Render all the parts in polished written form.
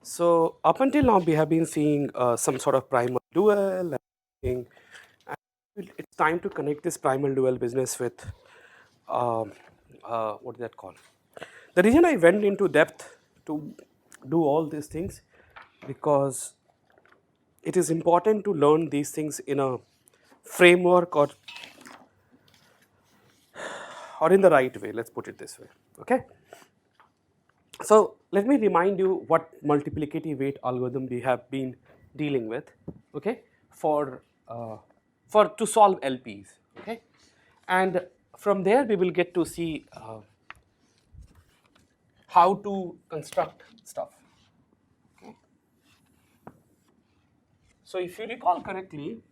So up until now, we have been seeing some sort of primal dual. And it's time to connect this primal dual business with um, what is that called? The reason I went into depth to do all these things because it is important to learn these things in a framework or in the right way. Let's put it this way. Okay. So let me remind you what multiplicative weight algorithm we have been dealing with, okay, for to solve LPs, okay, and from there we will get to see how to construct stuff. Okay. So if you recall correctly,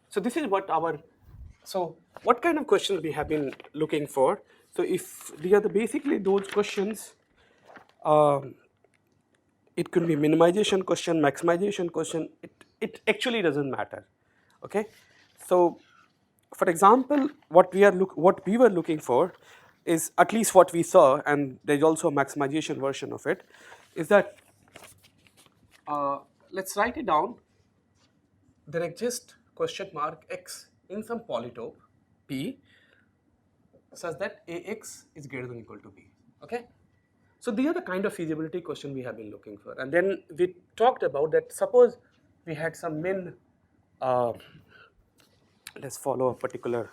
so this is what our so what kind of questions we have been looking for. So if they are basically those questions. Um, it could be minimization question, maximization question, it actually doesn't matter, okay. So for example, what we were looking for is at least what we saw, and there's also a maximization version of it, is that uh, let's write it down. There exists question mark x in some polytope p such that ax is greater than or equal to b, okay. So these are the kind of feasibility question we have been looking for, and then we talked about that. Suppose we had some min, uh, let's follow a particular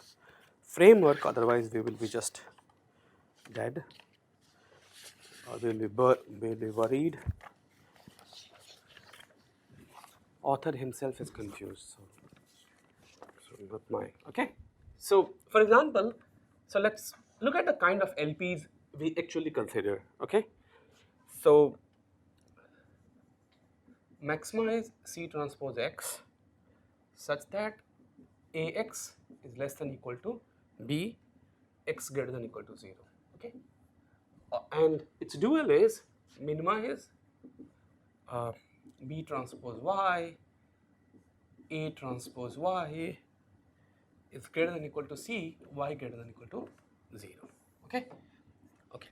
framework. Otherwise, we will be just dead, or we'll be worried. Author himself is confused, so not my okay. So for example, so let's look at the kind of LPs we actually consider. Okay, so maximize C transpose X such that Ax is less than equal to B, x greater than equal to 0. Okay, and its dual is minimize B transpose Y, A transpose Y is greater than equal to C, Y greater than equal to 0. Okay, okay.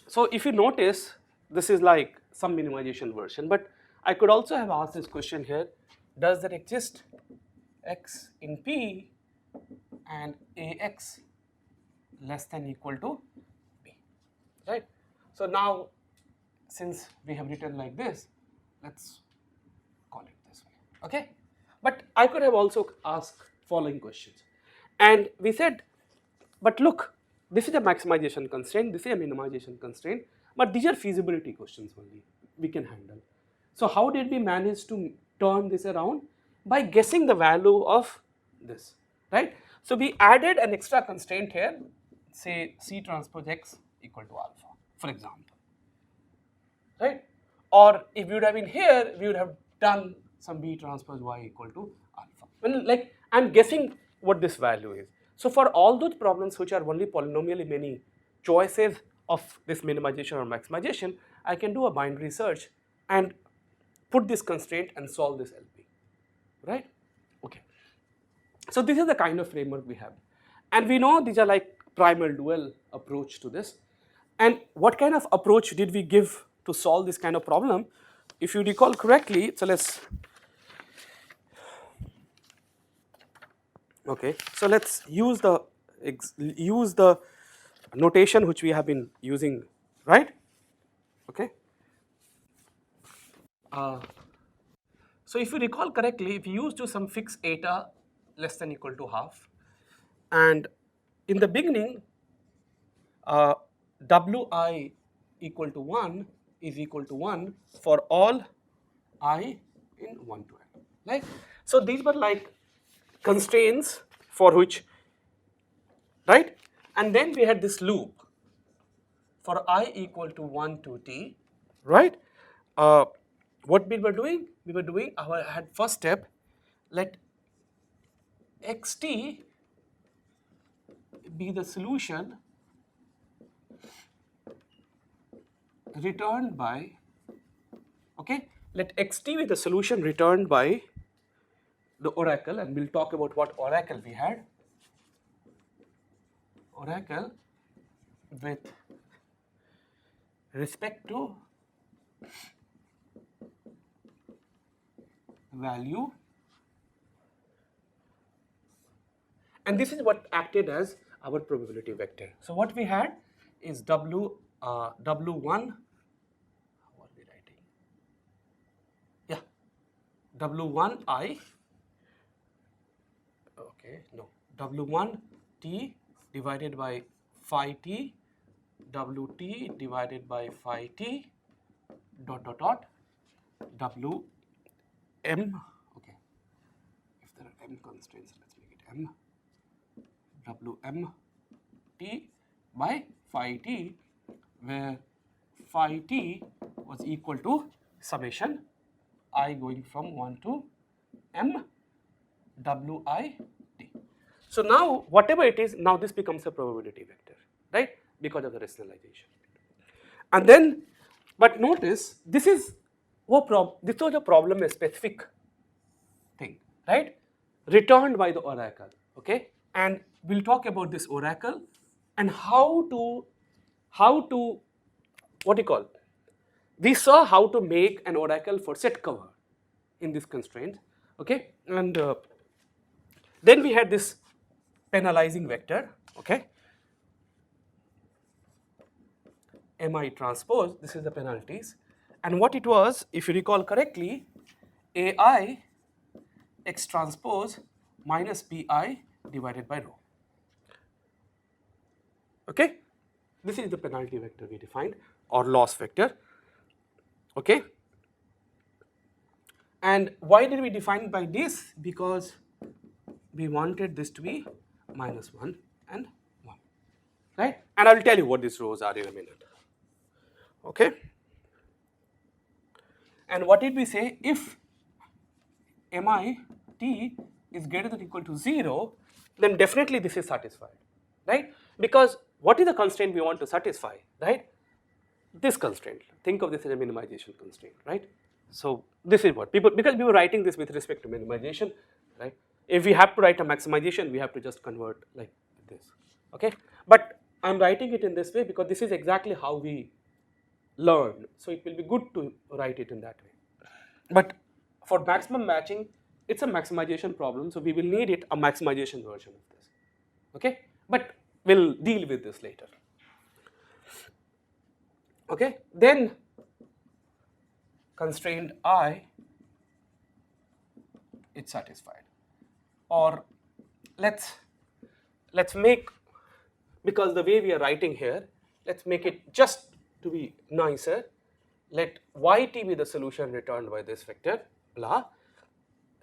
So if you notice, this is like some minimization version, but I could also have asked this question here: does there exist x in P and Ax less than equal to B, right? So now, since we have written like this, let's call it this way, okay? But I could have also asked following questions, and we said, but look, this is a maximization constraint, this is a minimization constraint, but these are feasibility questions only we can handle. So how did we manage to turn this around? By guessing the value of this, right? So we added an extra constraint here, say C transpose X equal to alpha, for example, right? Or if we would have been here, we would have done some B transpose Y equal to alpha. Well, like I'm guessing what this value is. So for all those problems which are only polynomially many choices of this minimization or maximization, I can do a binary search and put this constraint and solve this LP, right? Okay. So this is the kind of framework we have, and we know these are like primal dual approach to this. And what kind of approach did we give to solve this kind of problem? If you recall correctly, so let's okay, so let's use the notation which we have been using, right? Okay. Uh, so if you recall correctly, we used to some fixed eta less than equal to half, and in the beginning Wi equal to 1 is equal to 1 for all I in 1 to n, right? So these were like constraints for which, right? And then we had this loop for I equal to 1 to t, right? Uh, what we were doing? We were doing our had first step, let xt be the solution returned by, okay, let xt be the solution returned by the oracle, and we'll talk about what oracle we had. Oracle with respect to value, and this is what acted as our probability vector. So what we had is W W1. What are we writing? Yeah, W1I. Okay, no, W1 T divided by phi T, WT divided by phi T dot dot dot W M. Okay, if there are M constraints, let's make it M. WM T by phi T, where phi T was equal to summation I going from 1 to M Wi T. So now whatever it is, now this becomes a probability vector, right? Because of the rationalization. And then, but notice this is this was a problem a specific thing, right? Returned by the oracle, okay? And we'll talk about this oracle and how to what do you call? We saw how to make an oracle for set cover in this constraint, okay? And then we had this penalizing vector, okay? Mi transpose, this is the penalties. And what it was, if you recall correctly, Ai x transpose minus Bi divided by rho. Okay? This is the penalty vector we defined, or loss vector. Okay? And why did we define by this? Because we wanted this to be minus 1 and 1. Right? And I will tell you what these rows are in a minute. Okay? And what did we say? If Mi t is greater than or equal to 0, then definitely this is satisfied, right? Because what is the constraint we want to satisfy, right? This constraint. Think of this as a minimization constraint, right? So this is what people, because we were writing this with respect to minimization, right? If we have to write a maximization, we have to just convert like this, okay? But I'm writing it in this way because this is exactly how we learn. So it will be good to write it in that way. But for maximum matching, it's a maximization problem, so we will need it a maximization version of this, okay? But we'll deal with this later. Okay, then constraint I, it's satisfied. Or let's make, because the way we are writing here, let's make it just to be nicer. Let yt be the solution returned by this vector, blah,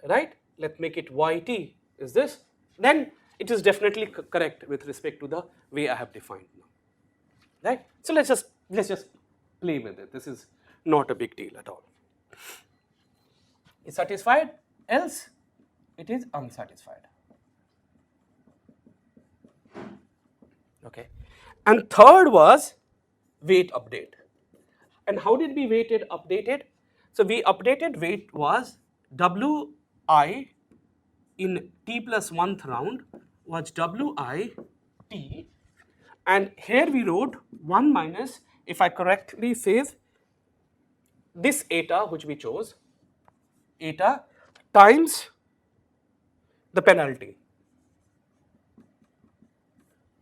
right? Let's make it yt is this. Then it is definitely correct with respect to the way I have defined now, right? So let's just play with it. This is not a big deal at all. Is satisfied, else it is unsatisfied. Okay. And third was weight update. And how did we weight it updated? So we updated weight was Wi in t plus 1th round was Wi t, and here we wrote 1 minus, if I correctly say, this eta which we chose, eta times the penalty.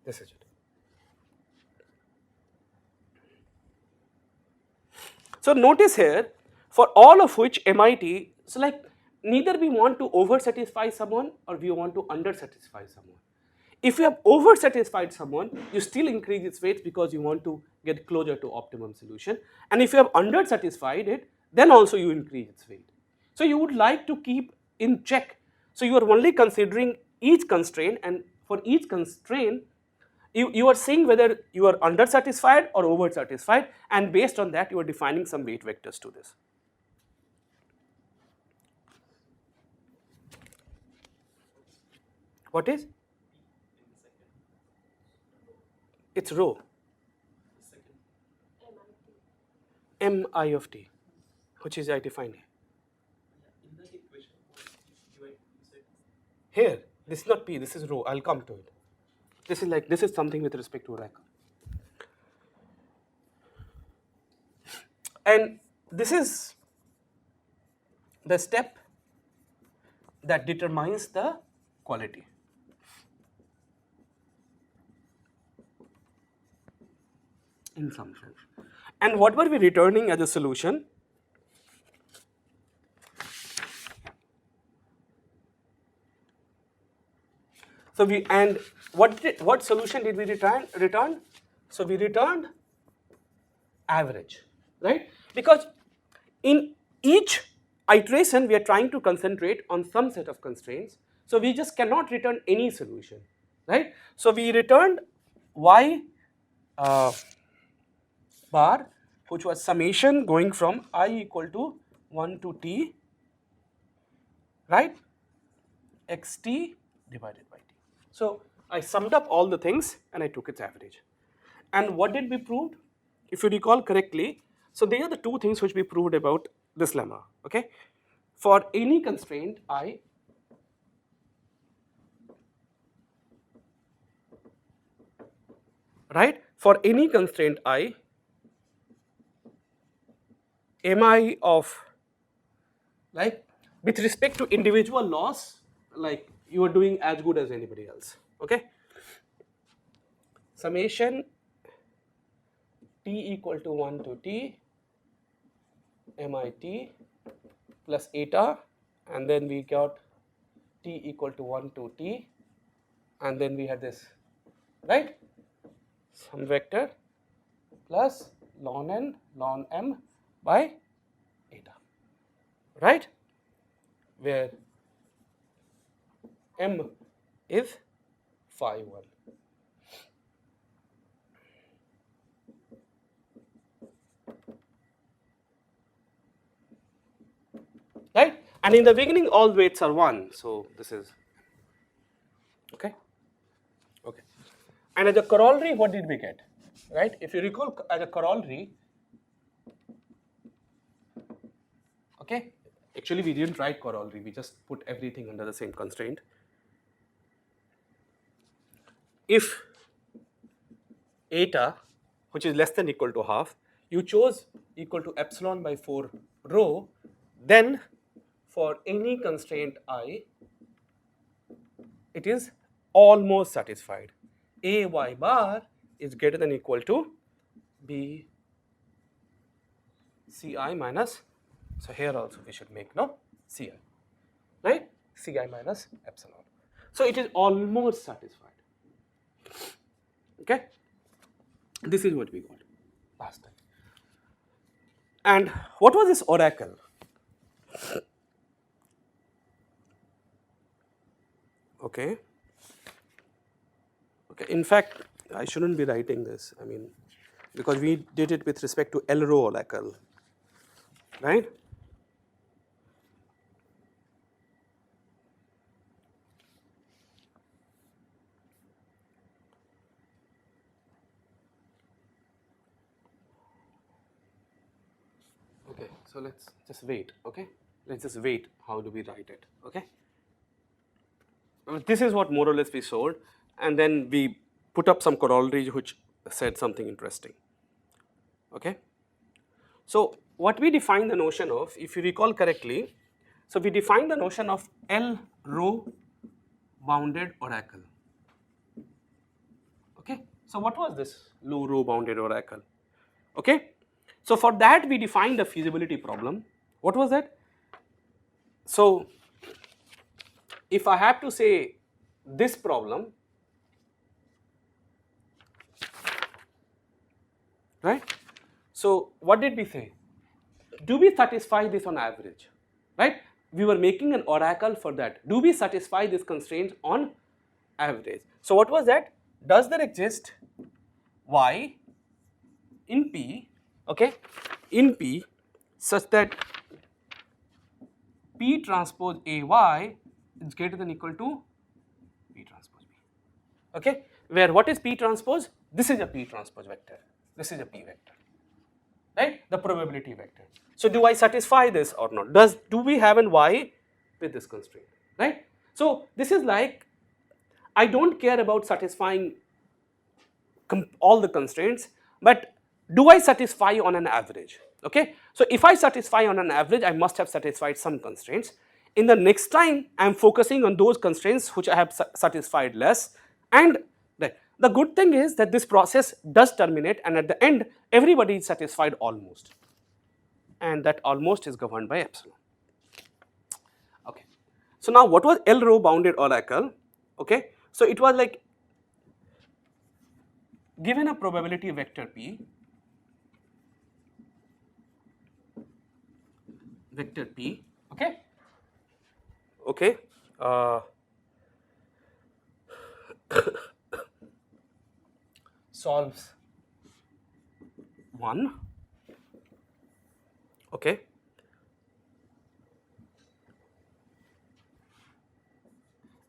This is it. So notice here, for all of which MIT, so like neither we want to over satisfy someone or we want to under satisfy someone. If you have over satisfied someone, you still increase its weights because you want to get closer to optimum solution. And if you have under satisfied it, then also you increase its weight. So you would like to keep in check. So you are only considering each constraint, and for each constraint, you are seeing whether you are under satisfied or over satisfied, and based on that you are defining some weight vectors to this. What is? It's rho. Mi of t, which is I defined here. This is not p, this is rho. I'll come to it. This is something with respect to oracle. And this is the step that determines the quality. In some sense. And what were we returning as a solution? So we, and what solution did we return? So we returned average, right? Because in each iteration we are trying to concentrate on some set of constraints, so we just cannot return any solution, right? So we returned y bar, which was summation going from I equal to 1 to t, right, xt divided by t. So I summed up all the things and I took its average. And what did we prove? If you recall correctly, so they are the two things which we proved about this lemma, okay? For any constraint I, right? For any constraint I, mi of, like, with respect to individual loss, like you are doing as good as anybody else, okay? Summation t equal to 1 to t mit plus eta, and then we got t equal to 1 to t, and then we had this, right, some vector plus ln n ln m by eta, right, where m is phi 1. Right, and in the beginning all weights are 1, so this is okay. Okay, and as a corollary, what did we get? Right, if you recall, as a corollary, okay, actually we didn't write corollary, we just put everything under the same constraint. If eta, which is less than equal to half, you chose equal to epsilon by 4 rho, then for any constraint I, it is almost satisfied. A y bar is greater than equal to b ci minus, so here also we should make no ci, right, ci minus epsilon. So it is almost satisfied. Okay, this is what we got last time. And what was this oracle? Okay, okay, in fact I shouldn't be writing this, I mean, because we did it with respect to L row oracle, right? Okay, so let's just wait, okay? Let's just wait, how do we write it, okay? This is what more or less we showed, and then we put up some corollaries which said something interesting, okay? So what we define the notion of, if you recall correctly, so we define the notion of L row bounded oracle, okay? So what was this low row bounded oracle, okay? So for that we defined a feasibility problem. What was that? So if I have to say this problem, right? So what did we say? Do we satisfy this on average, right? We were making an oracle for that. Do we satisfy this constraint on average? So what was that? Does there exist y in P, okay, in P such that P transpose AY is greater than equal to P transpose B, okay, where what is P transpose? This is a P transpose vector, this is a P vector, right, the probability vector. So do I satisfy this or not? Do we have an y with this constraint, right? So this is like, I don't care about satisfying all the constraints, but do I satisfy on an average? Okay, so if I satisfy on an average, I must have satisfied some constraints. In the next time, I am focusing on those constraints which I have satisfied less. And the good thing is that this process does terminate, and at the end, everybody is satisfied almost, and that almost is governed by epsilon. Okay, so now what was L row bounded oracle? Okay, so it was like given a probability vector P, okay, okay, solves 1, okay,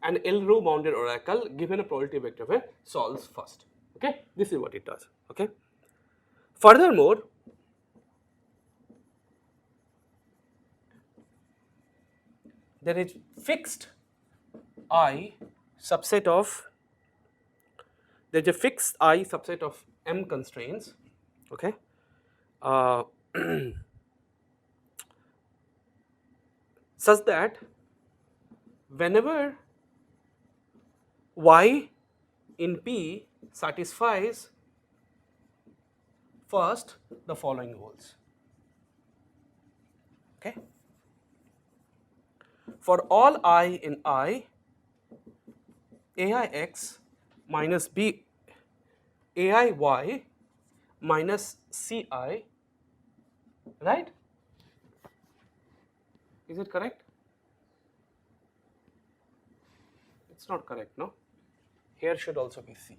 and L row bounded oracle given a probability vector where solves first. Okay, this is what it does. Okay, furthermore, there is fixed I subset of, there is a fixed I subset of M constraints. Okay, uh, such that whenever Y in P satisfies first the following holds. Okay, for all I in I, AIX minus B, AIY minus CI, right? Is it correct? It's not correct, no? Here should also be C.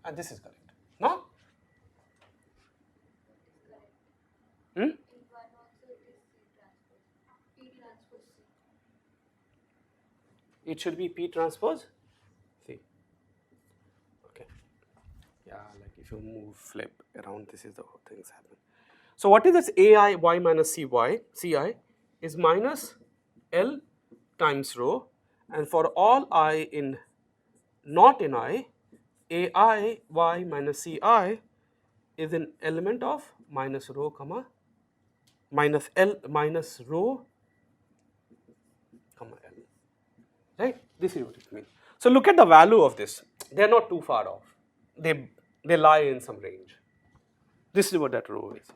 And this is correct. No? Hmm? It should be P transpose C. Okay. Yeah, like if you move, flip around, this is the whole things happen. So what is this AI y minus CY? CI is minus L times rho, and for all I in not in I, AI y minus CI is an element of minus rho comma minus L minus rho comma L. Right? This is what it means. So look at the value of this. They are not too far off. They lie in some range. This is what that rho is.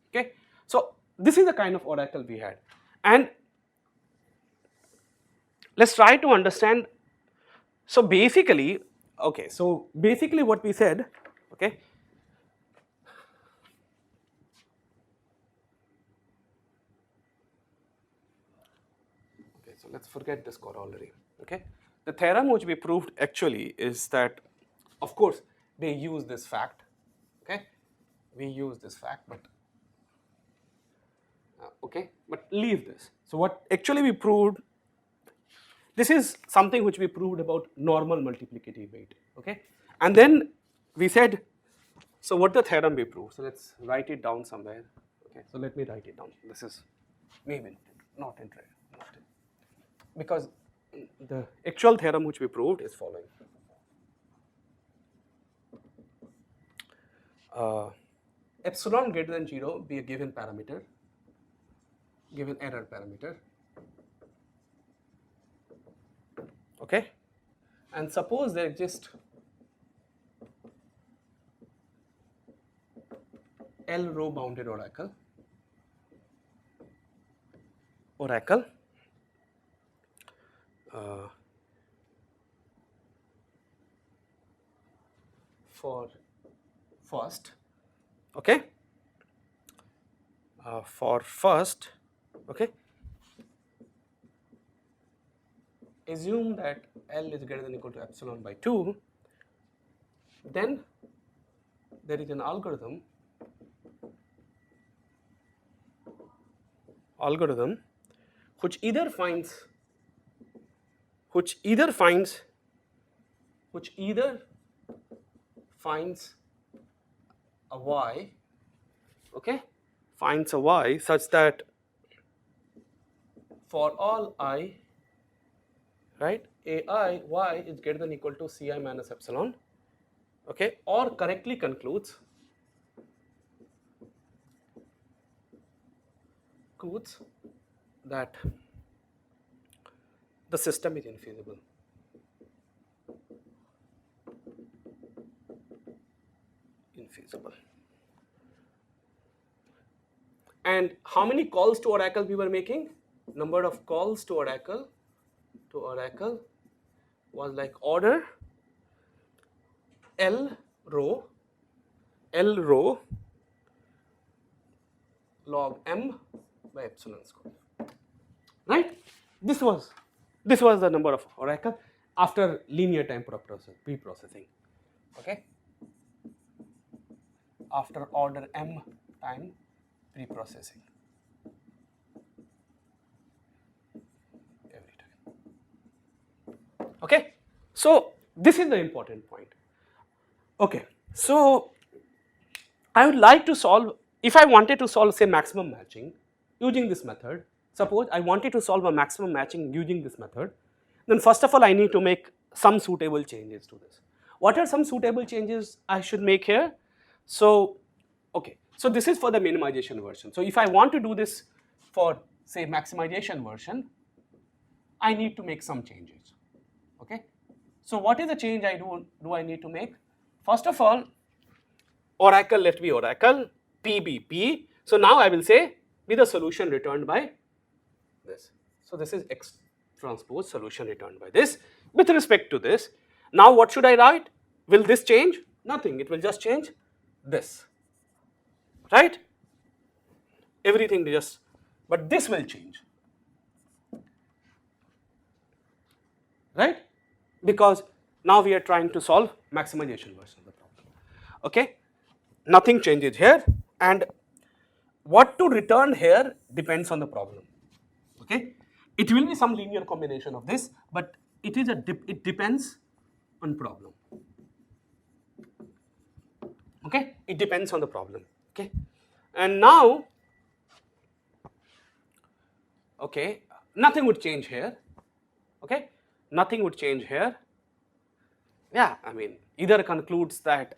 Okay. So this is the kind of oracle we had, and let's try to understand. So basically, okay. So basically, what we said, okay. Okay. So let's forget this corollary. Okay. The theorem which we proved actually is that, of course, they use this fact. Okay. We use this fact, but okay, but leave this. So what actually we proved, this is something which we proved about normal multiplicative weight, okay, and then we said, so what the theorem we proved, so let's write it down somewhere. Okay, so let me write it down. This is maybe not interesting, because the actual theorem which we proved is following. Epsilon greater than 0 be a given parameter, given error parameter, okay, and suppose there exists L row bounded oracle for first, okay, for first, okay, assume that L is greater than or equal to epsilon by 2, then there is an algorithm which either finds a y, okay, finds a y such that for all I, right, ai y is greater than equal to ci minus epsilon, okay, or correctly concludes that the system is infeasible. And how many calls to Oracle we were making? Number of calls to Oracle was like order L row log m by epsilon square. Right? This was the number of Oracle after linear time pre-processing. Okay? After order m time pre-processing. Every time. Okay? So this is the important point. Okay. So I would like to solve, if I wanted to solve say maximum matching using this method, suppose I wanted to solve a maximum matching using this method, then first of all I need to make some suitable changes to this. What are some suitable changes I should make here? So, okay, so this is for the minimization version. So if I want to do this for say maximization version, I need to make some changes. Okay, so what is the change I need to make? First of all, Oracle, let be Oracle, P be P. So now I will say be the solution returned by this. So this is X transpose solution returned by this. With respect to this, now what should I write? Will this change? Nothing, it will just change this. Right? Everything just, but this will change. Right? Because now we are trying to solve maximization version of the problem. Okay? Nothing changes here, and what to return here depends on the problem. Okay, it will be some linear combination of this, but it depends on problem. Okay, it depends on the problem. Okay, and now, okay, nothing would change here. Okay, nothing would change here. Yeah, I mean, either concludes that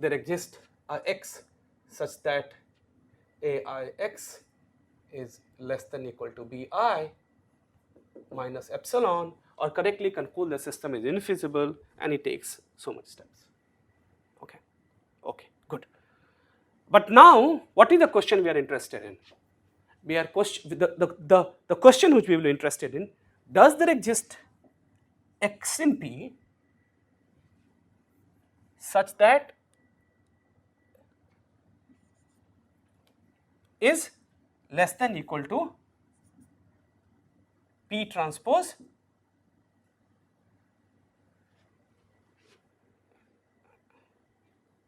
there exists a x such that aix is less than equal to bi minus epsilon, or correctly conclude the system is infeasible and it takes so much steps. Okay, okay, good. But now, what is the question we are interested in? We are the question which we will be interested in: does there exist x in P such that is less than equal to P transpose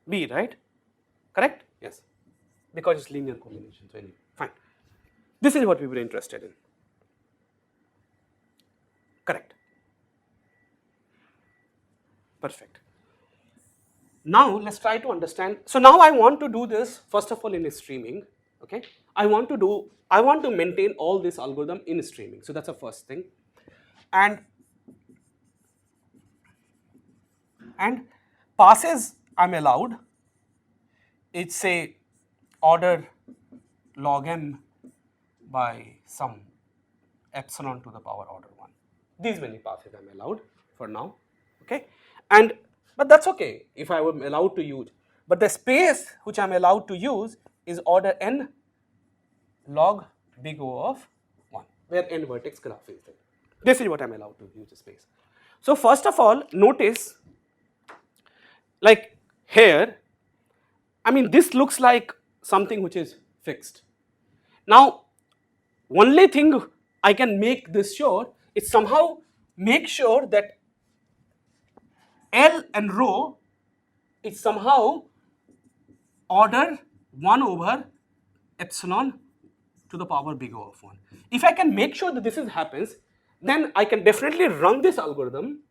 B, right? Correct? Yes. Because it's linear combination. So anyway, fine. This is what we were interested in. Correct. Perfect. Now let's try to understand. So now I want to do this first of all in streaming. Okay. I want to maintain all this algorithm in streaming. So that's the first thing. And passes I'm allowed. It's say order log m by some epsilon to the power order 1. These many passes I'm allowed for now. Okay. But that's okay if I am allowed to use. But the space which I'm allowed to use is order n log big O of 1, where n vertex graph is there. This is what I'm allowed to use the space. So first of all, notice like here, I mean this looks like something which is fixed. Now, only thing I can make this sure is somehow make sure that L and rho is somehow order 1 over epsilon to the power big O of 1. If I can make sure that this happens, then I can definitely run this algorithm,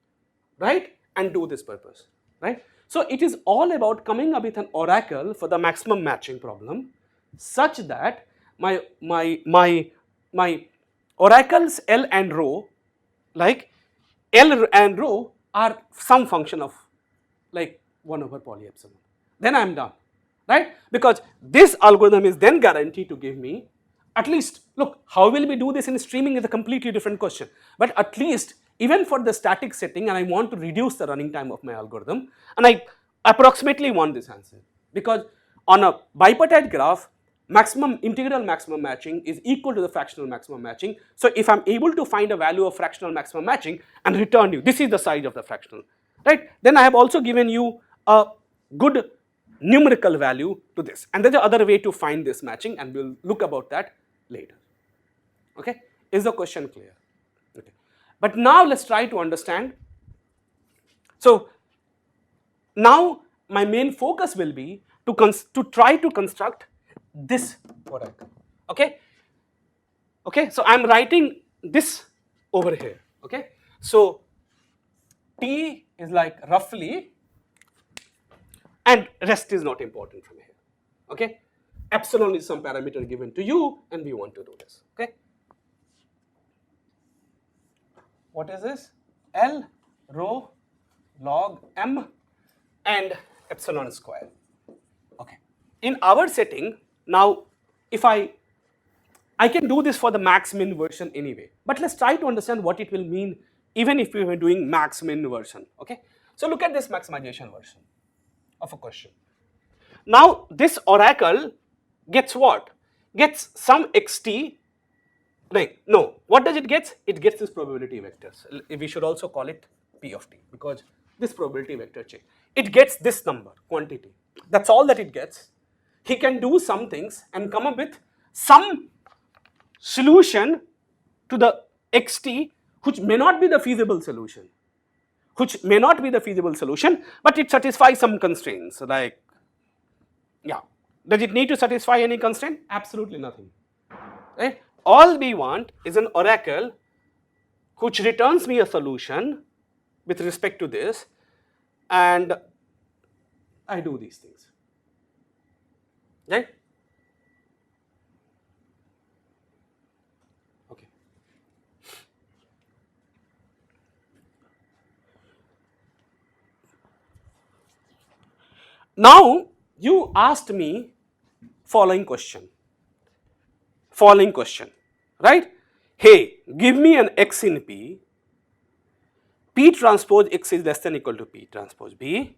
right, and do this purpose, right? So it is all about coming up with an oracle for the maximum matching problem, such that my oracles L and rho, like L and rho are some function of like 1 over poly epsilon. Then I am done, right? Because this algorithm is then guaranteed to give me at least, look, how will we do this in streaming is a completely different question. But at least even for the static setting, and I want to reduce the running time of my algorithm, and I approximately want this answer. Because on a bipartite graph, maximum integral maximum matching is equal to the fractional maximum matching. So if I'm able to find a value of fractional maximum matching and return you, this is the size of the fractional, right? Then I have also given you a good numerical value to this. And there's another way to find this matching, and we'll look about that later. Okay? Is the question clear? Okay. But now let's try to understand. So now my main focus will be to try to construct this oracle. Okay? Okay, so I'm writing this over here. Okay? So T is like roughly, and rest is not important from here. Okay? Epsilon is some parameter given to you, and we want to do this. Okay? What is this? L rho log m and epsilon square. Okay. In our setting, now if I can do this for the max min version anyway, but let's try to understand what it will mean even if we were doing max min version. Okay. So look at this maximization version of a question. Now this oracle gets what? Gets some xt. Like, no, what does it get? It gets this probability vectors. We should also call it P of t, because this probability vector change. It gets this number, quantity. That's all that it gets. He can do some things and come up with some solution to the xt, which may not be the feasible solution. But it satisfies some constraints. Like, yeah, does it need to satisfy any constraint? Absolutely nothing. Right? All we want is an oracle which returns me a solution with respect to this, and I do these things. Right? Okay. Now you asked me following question, right? Hey, give me an x in P, P transpose x is less than or equal to P transpose B,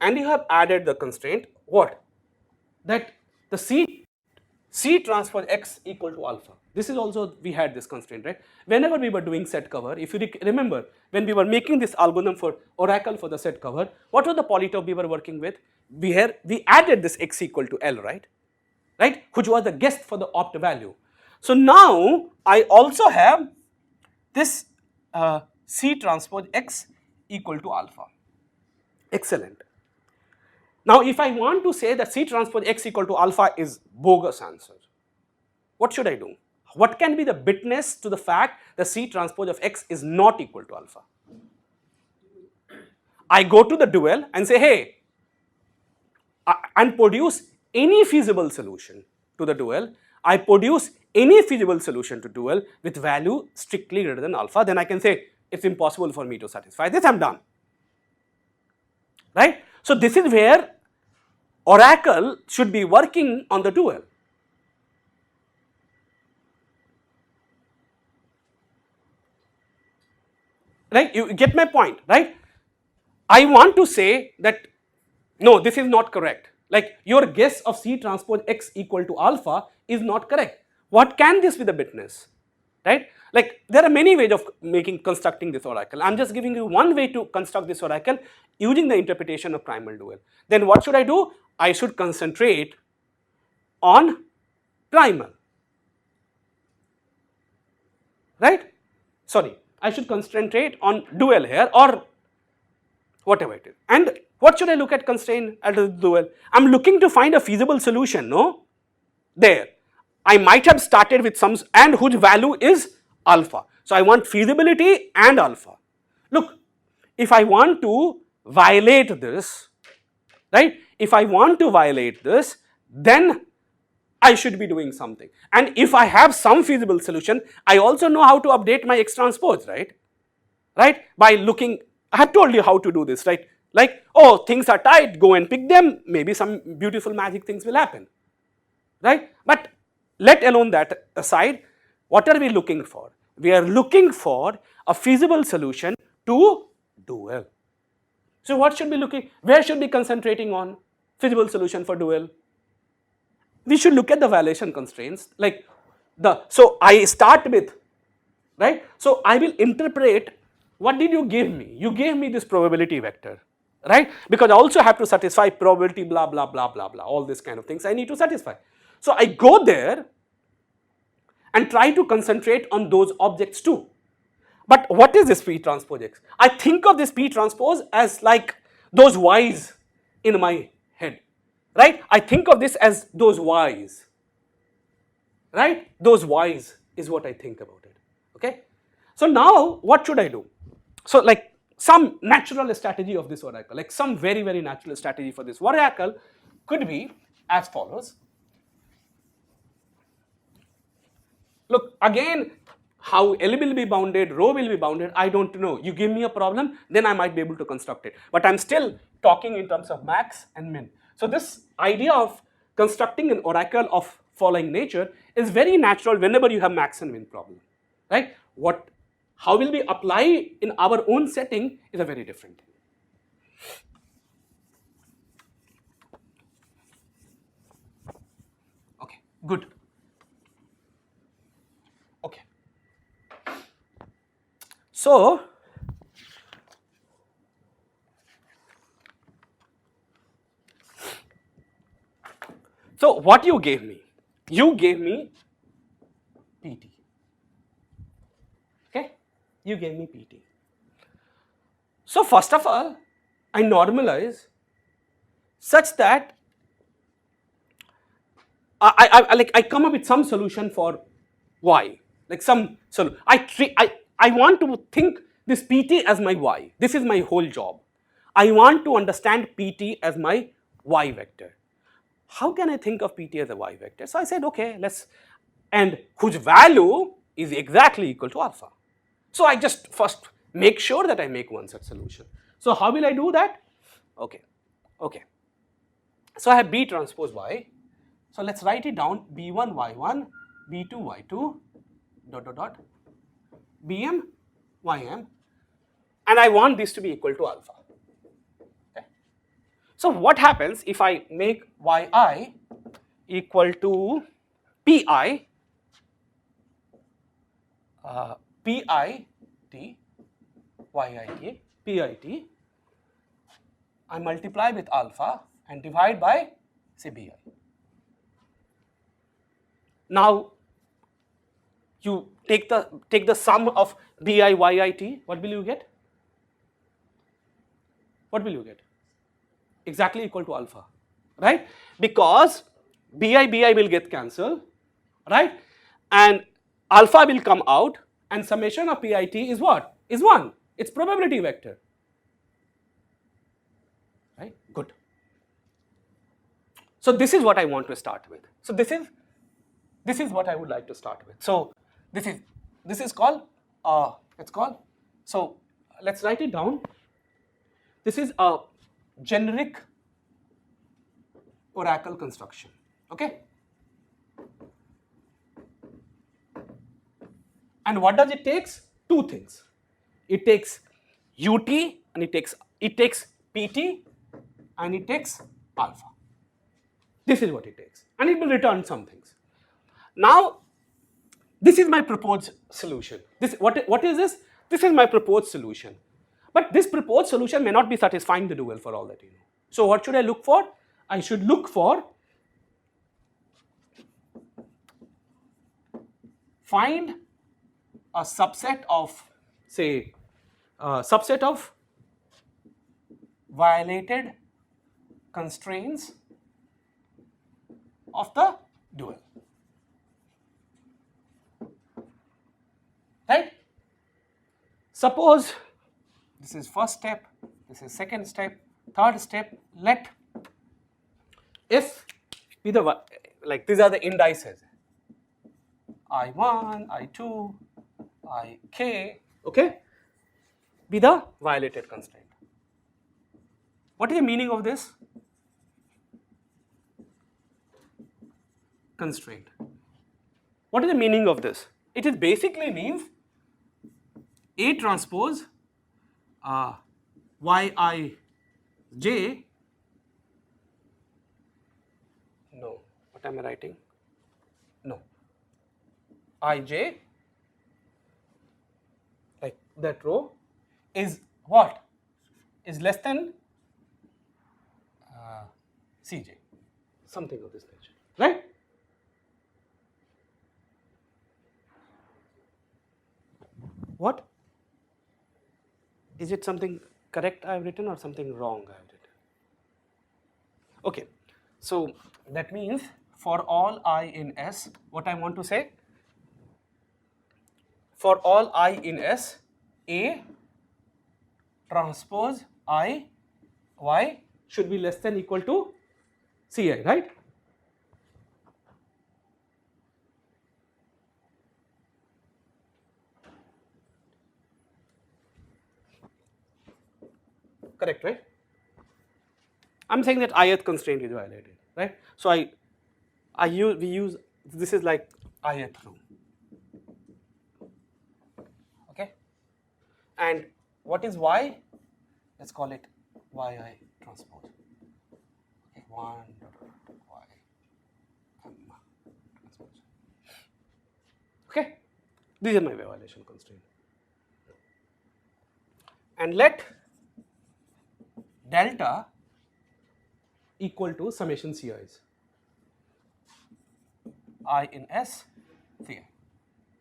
and you have added the constraint, what? That the C transpose x equal to alpha. This is also, we had this constraint, right? Whenever we were doing set cover, if you remember, when we were making this algorithm for oracle for the set cover, what was the polytope we were working with? We added this x equal to L, right? Which was the guess for the opt value. So now I also have this C transpose x equal to alpha. Excellent. Now if I want to say that C transpose x equal to alpha is bogus answer, what should I do? What can be the witness to the fact that C transpose of x is not equal to alpha? I go to the dual and say, hey, and produce any feasible solution to the dual. I produce any feasible solution to dual with value strictly greater than alpha, then I can say it's impossible for me to satisfy this, I'm done. Right? So this is where oracle should be working on the dual. Right? You get my point, right? I want to say that no, this is not correct. Like your guess of C transpose x equal to alpha is not correct. What can this be the witness? Right? Like there are many ways of constructing this oracle. I'm just giving you one way to construct this oracle using the interpretation of primal dual. Then what should I do? I should concentrate on primal. Right? Sorry, I should concentrate on dual here, or whatever it is. And what should I look at constraint at the dual? I'm looking to find a feasible solution, no? There. I might have started with some, and whose value is alpha. So I want feasibility and alpha. Look, if I want to violate this, right? If I want to violate this, then I should be doing something. And if I have some feasible solution, I also know how to update my X transpose, right? right? By looking, I have told you how to do this, right? Like, oh, things are tight, go and pick them, maybe some beautiful magic things will happen, right? But let alone that aside, what are we looking for? We are looking for a feasible solution to dual. So what should be looking, where should be concentrating on? Feasible solution for dual. We should look at the violation constraints, like so I start with, right? So I will interpret, what did you give me? You gave me this probability vector, right? Because I also have to satisfy probability blah blah blah blah blah, all these kind of things I need to satisfy. So I go there and try to concentrate on those objects too. But what is this P transpose X? I think of this P transpose as like those Y's in my head, right? I think of this as those Y's, right? Those Y's is what I think about it, okay? So now what should I do? So like some natural strategy of this oracle, like some very, very natural strategy for this oracle could be as follows. Look, again, how L will be bounded, rho will be bounded, I don't know. You give me a problem, then I might be able to construct it. But I'm still talking in terms of max and min. So this idea of constructing an oracle of following nature is very natural whenever you have max and min problem, right? How will we apply in our own setting is a very different thing. Okay, good. Okay. So what you gave me? You gave me PT. Okay? You gave me PT. So first of all, I normalize such that I come up with some solution for y, like some solution. I want to think this PT as my y. This is my whole job. I want to understand PT as my y vector. How can I think of PT as a y vector? So I said, okay, and whose value is exactly equal to alpha. So I just first make sure that I make one such solution. So how will I do that? Okay. So I have B transpose Y. So let's write it down, B1 Y1, B2 Y2, dot dot dot, Bm Ym, and I want this to be equal to alpha. Okay. So what happens if I make Yi equal to Pi, Pit, Yit, Pit, I multiply with alpha and divide by, say, Bi. Now you take the sum of Bi, Yit, what will you get? What will you get? Exactly equal to alpha, right? Because Bi will get cancelled, right? And alpha will come out, and summation of Pit is what? Is 1. It's probability vector, right? Good. So this is what I want to start with. So this is what I would like to start with. So this is called so let's write it down. This is a generic oracle construction. Okay. And what does it takes? Two things. It takes ut and it takes pt and it takes alpha. This is what it takes, and it will return some things. Now, this is my proposed solution. What is this? This is my proposed solution. But this proposed solution may not be satisfying the dual for all that you know. So what should I look for? I should look for, find a subset of, say, subset of violated constraints of the dual. Right? Suppose this is first step, this is second step, third step. Let F be the, like, these are the indices, I1, I2, Ik, okay? be the violated constraint. What is the meaning of this constraint? What is the meaning of this? It is basically means A transpose Yij. No, what am I writing? No, Ij, like that row, is what? Is less than Cj, something of this nature, right? What? Is it something correct I have written or something wrong I have written? Okay, so that means for all I in S, what I want to say? For all I in S, A transpose I Y should be less than equal to Ci, right? Correct, right? I'm saying that ith constraint is violated, right? So we use, this is like ith row, okay? And what is Y? Let's call it Yi transpose. Okay, 1 Y M transpose. Okay, these are my violation constraint. And let delta equal to summation Ci's. I in S, Ci.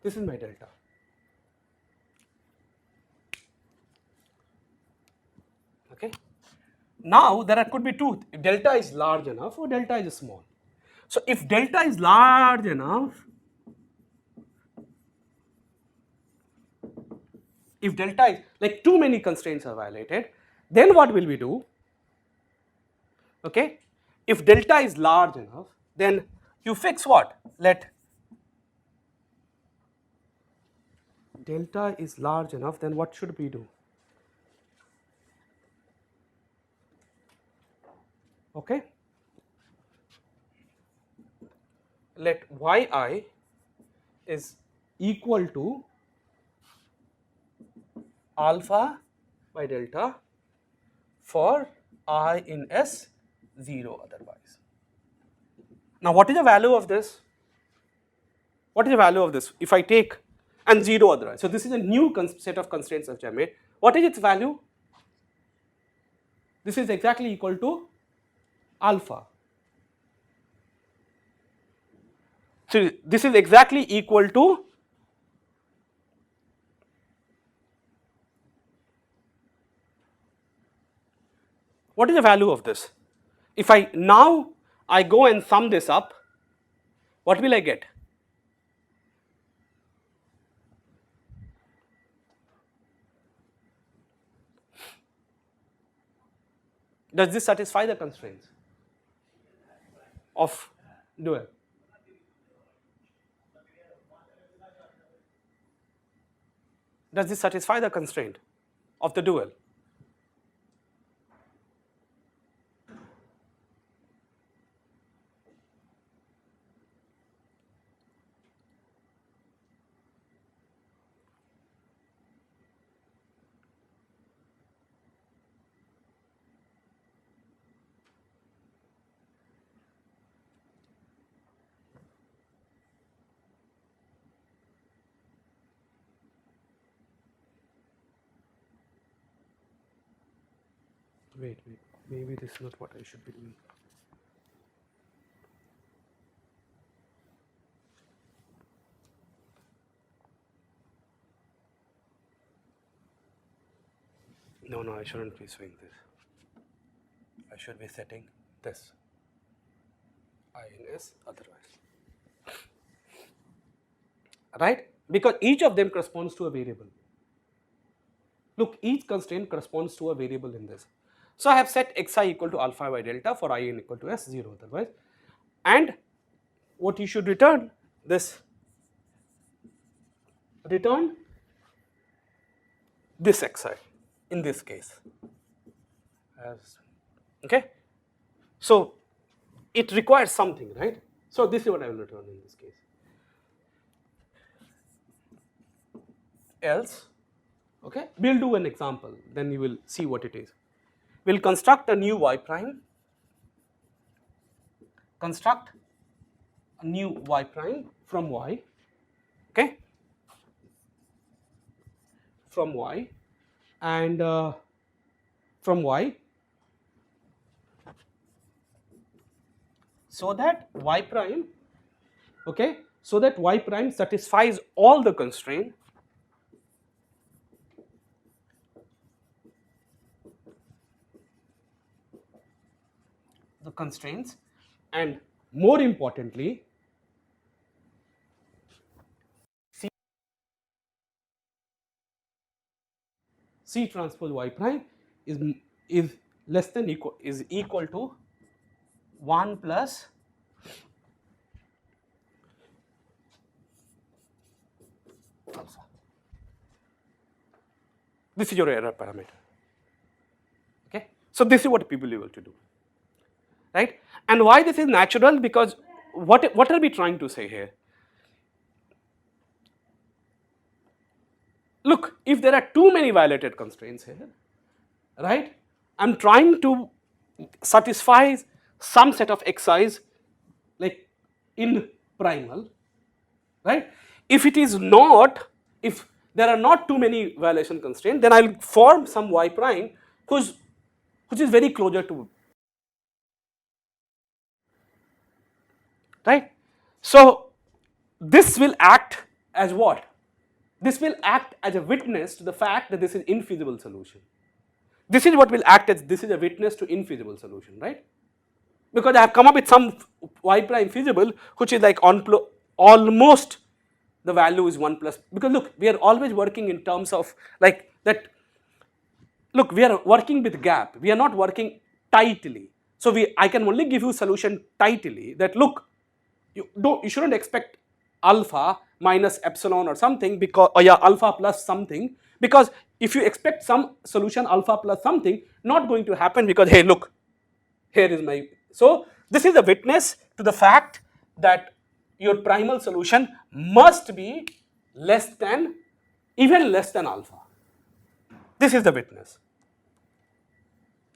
This is my delta. Okay. Now there could be two. If delta is large enough or delta is small. So if delta is large enough, if delta is like too many constraints are violated, then what will we do? Okay. If delta is large enough, then you fix what? Let delta is large enough, then what should we do? Okay. Let Yi is equal to alpha by delta for I in S, 0 otherwise. Now what is the value of this? What is the value of this? If I take and 0 otherwise. So this is a new set of constraints which I made. What is its value? This is exactly equal to alpha. So this is exactly equal to what is the value of this? If I now I go and sum this up, what will I get? Does this satisfy the constraints of dual? Does this satisfy the constraint of the dual? Wait, maybe this is not what I should be doing. No, I shouldn't be swing this. I should be setting this. I in S otherwise. Right? Because each of them corresponds to a variable. Look, each constraint corresponds to a variable in this. So I have set xi equal to alpha by delta for I n equal to S, 0 otherwise. And what you should return this, return this xi. in this case. Okay, so it requires something, right? So this is what I will return in this case. Else, okay, we'll do an example, then you will see what it is. We'll construct a new y prime, construct a new y prime from y, okay, from y, and from y, so that y prime, okay, so that y prime satisfies all the constraint, the constraints, and more importantly, C transpose y prime is less than equal to 1 plus alpha. This is your error parameter. Okay, so this is what people are able to do, right? And why this is natural? Because what are we trying to say here? Look, if there are too many violated constraints here, right? I'm trying to satisfy some set of xi's like in primal, right? If it is not, if there are not too many violation constraints, then I'll form some y prime which is very closer to, right? So this will act as what? This will act as a witness to the fact that this is infeasible solution. This is what will act as, this is a witness to infeasible solution, right? Because I have come up with some y prime feasible which is like almost the value is 1 plus, because look, we are always working in terms of like that, look, we are working with gap, we are not working tightly. So I can only give you solution tightly that look, you shouldn't expect alpha minus epsilon or something, because, or yeah, alpha plus something, because if you expect some solution alpha plus something, not going to happen, because hey, look, here is my, so this is a witness to the fact that your primal solution must be less than, even less than alpha. This is the witness.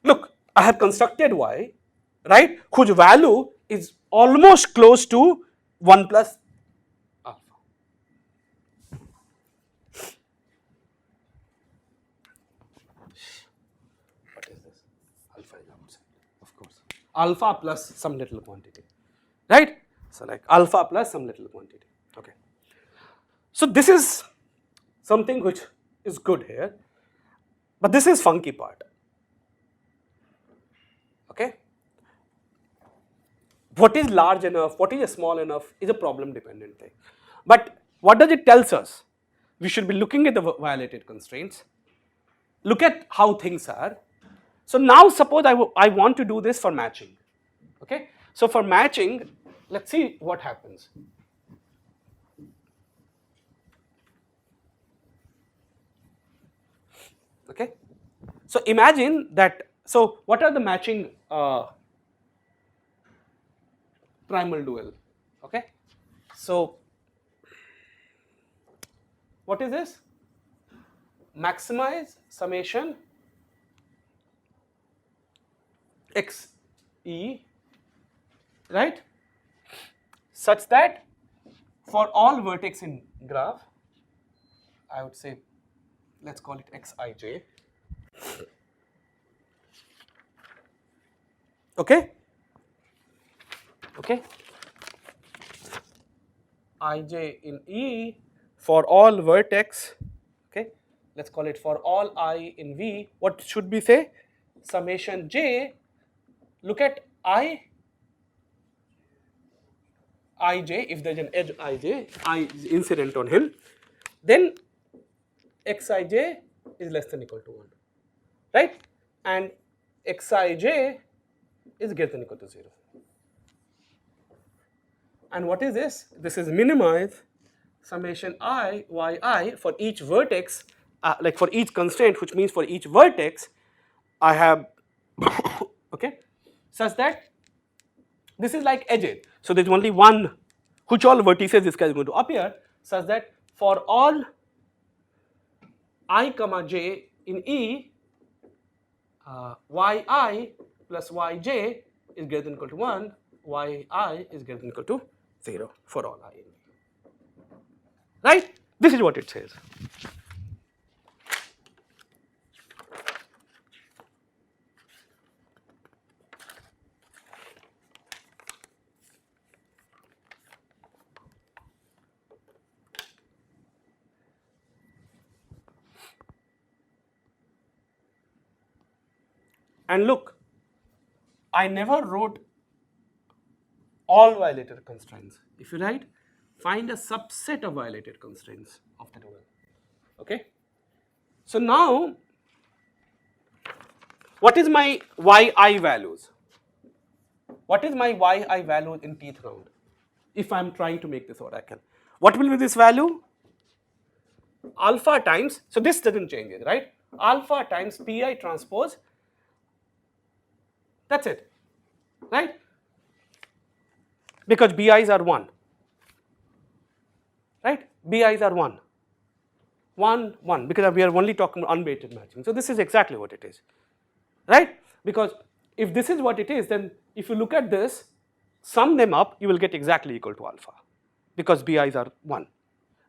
Look, I have constructed y, right, whose value is almost close to 1 plus alpha. What is this? Alpha is outside, of course. Alpha plus some little quantity, right? So like alpha plus some little quantity, okay. So this is something which is good here, but this is funky part, okay. What is large enough, what is small enough is a problem dependent thing. But what does it tells us? We should be looking at the violated constraints, look at how things are. So now suppose I want to do this for matching, okay. So for matching, let's see what happens. Okay, so imagine that, so what are the matching primal dual, okay. So what is this? Maximize summation x e, right, such that for all vertex in graph, I would say let's call it xij, okay, okay, ij in E for all vertex, okay, let's call it for all I in V, what should we say? Summation j, look at ij, if there's an edge ij, I is incident on him, then xij is less than equal to 1, right, and xij is greater than equal to 0. And what is this? This is minimize summation I yi for each vertex like for each constraint, which means for each vertex, I have okay, such that this is like edges. So there's only one, which all vertices this guy is going to appear, such that for all I comma j in E, yi plus yj is greater than equal to 1, yi is greater than equal to 0 for all I in E. Right? This is what it says. And look, I never wrote all violated constraints. If you write, find a subset of violated constraints of the dual. Okay? So now, what is my yi values? What is my yi value in tth round? If I am trying to make this oracle, what will be this value? Alpha times, so this doesn't change it, right? Alpha times pi transpose, that's it, right? Because bi's are 1, right? Bi's are 1, 1, 1, because we are only talking about unweighted matching. So this is exactly what it is, right? Because if this is what it is, then if you look at this, sum them up, you will get exactly equal to alpha, because bi's are 1,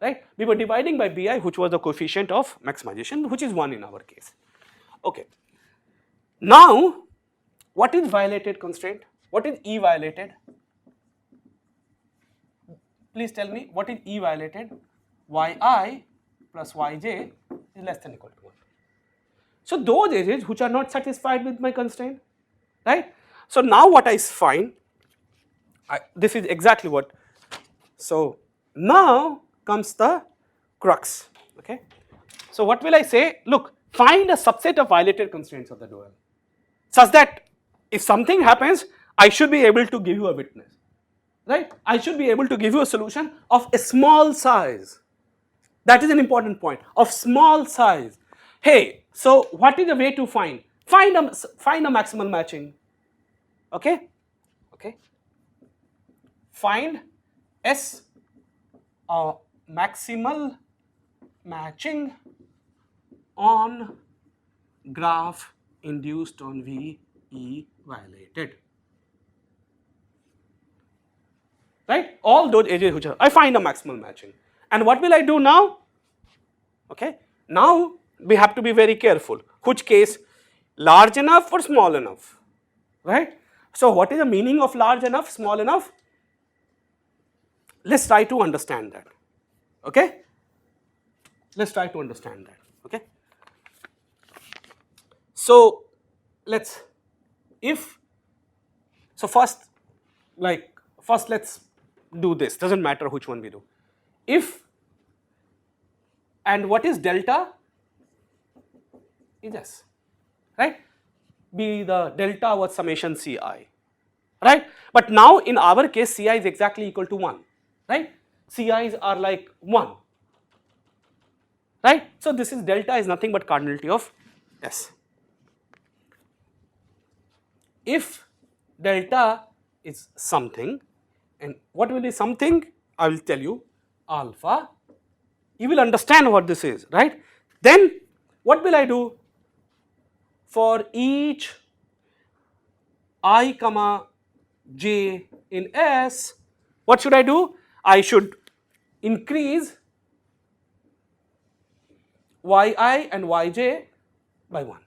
right? We were dividing by bi, which was the coefficient of maximization, which is 1 in our case. Okay. Now, what is violated constraint? What is E violated? Please tell me, what is E violated? Yi plus yj is less than equal to 1. So those edges which are not satisfied with my constraint, right? So now what I find, this is exactly what, so now comes the crux, okay? So what will I say? Look, find a subset of violated constraints of the dual, such that if something happens, I should be able to give you a witness, right? I should be able to give you a solution of a small size. That is an important point, of small size. Hey, so what is the way to find? Find a maximal matching, okay? Okay. Find S maximal matching on graph induced on V E violated, right? All those edges which are, I find a maximal matching. And what will I do now? Okay, now we have to be very careful. Which case, large enough or small enough, right? So what is the meaning of large enough, small enough? Let's try to understand that, okay? Let's try to understand that, okay? So let's, first let's do this, doesn't matter which one we do. If, and what is delta? Is S, right? Be the delta was summation Ci, right? But now in our case, Ci is exactly equal to 1, right? Ci's are like 1, right? So this is delta is nothing but cardinality of S. If delta is something, and what will be something? I will tell you, alpha. You will understand what this is, right? Then what will I do? For each I comma j in S, what should I do? I should increase yi and yj by 1.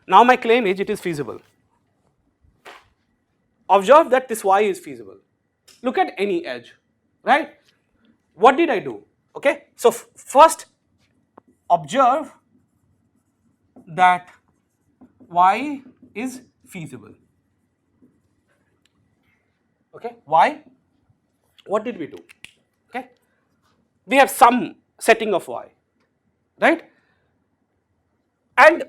Now my claim is it is feasible. Observe that this y is feasible. Look at any edge, right? What did I do? Okay, so first observe that y is feasible. Okay, why? What did we do? Okay, we have some setting of y, right? And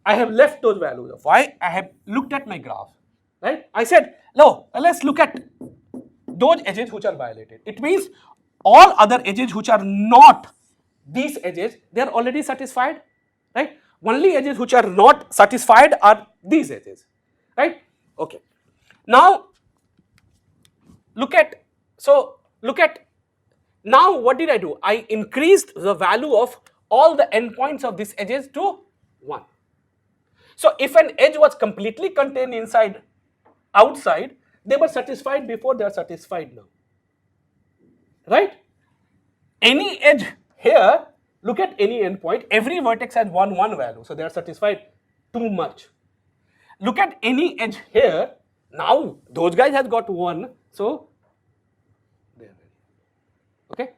I have left those values of y. I have looked at my graph, right? I said, no, let's look at those edges which are violated. It means all other edges which are not these edges, they are already satisfied, right? Only edges which are not satisfied are these edges, right? Okay. Now look at, now what did I do? I increased the value of all the endpoints of these edges to 1. So if an edge was completely contained inside, outside, they were satisfied before, they are satisfied now, right? Any edge here, look at any endpoint, every vertex has 1 value, so they are satisfied too much. Look at any edge here, now those guys has got 1, so they are ready. Okay,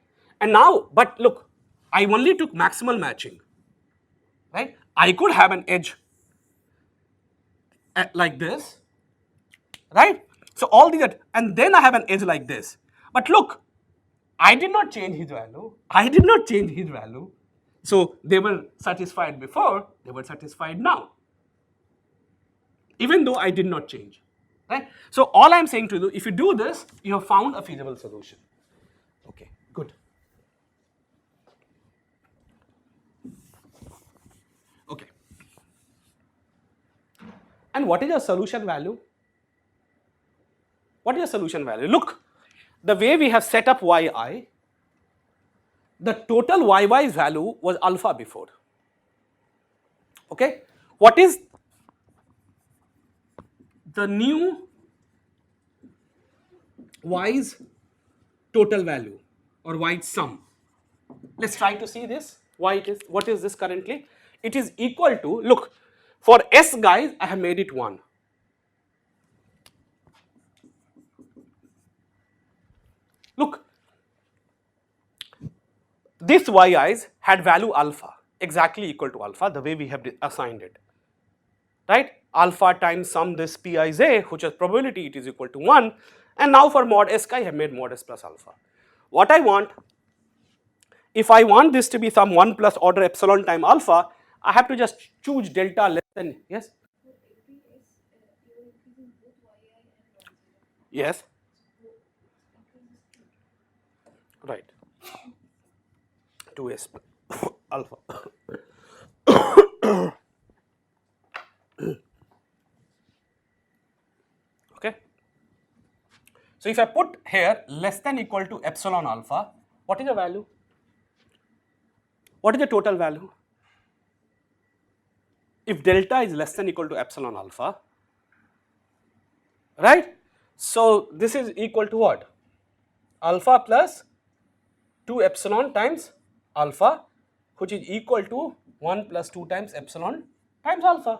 and now, but look, I only took maximal matching, right? I could have an edge like this, right? So all these, and then I have an edge like this. But look, I did not change his value. I did not change his value. So they were satisfied before, they were satisfied now, even though I did not change, right? So all I'm saying to you, if you do this, you have found a feasible solution. Okay, good. Okay. And what is your solution value? What is your solution value? Look, the way we have set up yi, the total yy's value was alpha before. Okay, what is the new y's total value or y's sum? Let's try to see this. Why it is? What is this currently? It is equal to, look, for s guys, I have made it 1. Look, this yi's had value alpha, exactly equal to alpha, the way we have assigned it, right? Alpha times sum this piz, which is probability, it is equal to 1. And now for mod s, I have made mod s plus alpha. What I want, if I want this to be some 1 plus order epsilon time alpha, I have to just choose delta less than, yes? Yes. Right. 2s alpha. Okay. So if I put here less than equal to epsilon alpha, what is the value? What is the total value? If delta is less than equal to epsilon alpha, right? So this is equal to what? Alpha plus 2 epsilon times alpha, which is equal to 1 plus 2 times epsilon times alpha.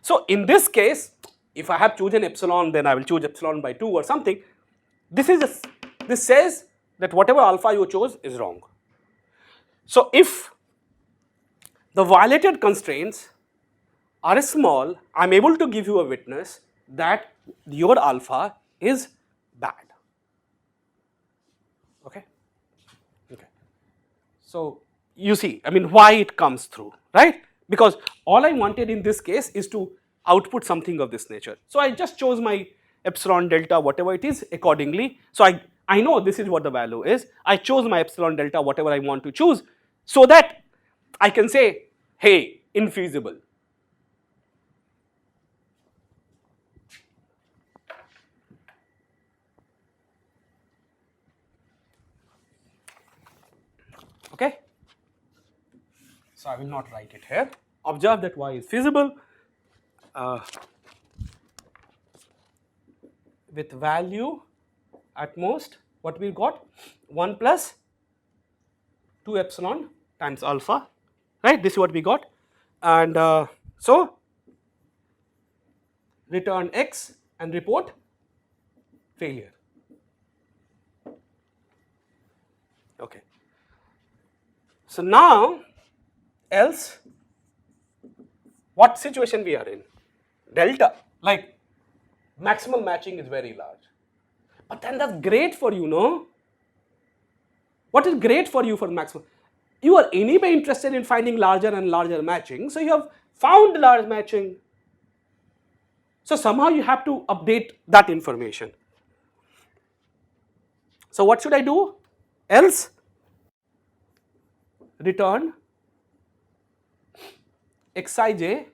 So in this case, if I have chosen epsilon, then I will choose epsilon by 2 or something. This says that whatever alpha you chose is wrong. So if the violated constraints are small, I am able to give you a witness that your alpha is bad. Okay? Okay. So you see, I mean, why it comes through, right? Because all I wanted in this case is to output something of this nature. So I just chose my epsilon delta, whatever it is, accordingly. So I know this is what the value is. I chose my epsilon delta, whatever I want to choose, so that I can say, hey, infeasible. Okay? So I will not write it here. Observe that y is feasible with value at most, what we got? 1 plus 2 epsilon times alpha, right? This is what we got. And so return x and report failure. Okay. So now, else, what situation we are in? Delta, like maximal matching is very large. But then that's great for you, no? What is great for you for maximal? You are anyway interested in finding larger and larger matching, so you have found large matching. So somehow you have to update that information. So what should I do? else return xij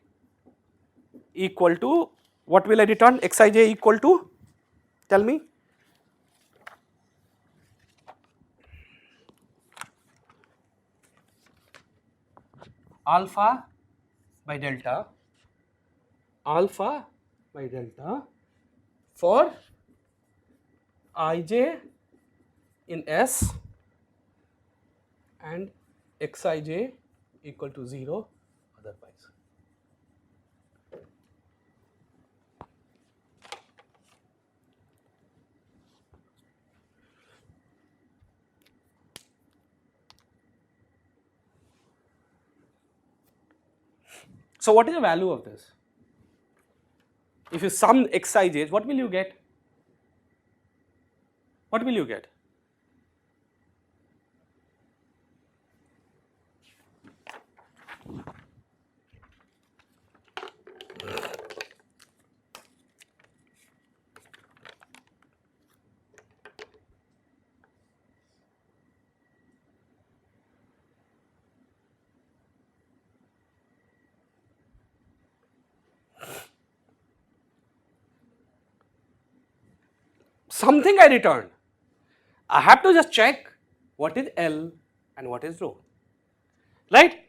equal to, what will I return? Xij equal to, tell me, alpha by delta, alpha by delta for ij in S and xij equal to 0 otherwise. So what is the value of this? If you sum xij's, what will you get? What will you get? Something I returned. I have to just check what is L and what is rho, right?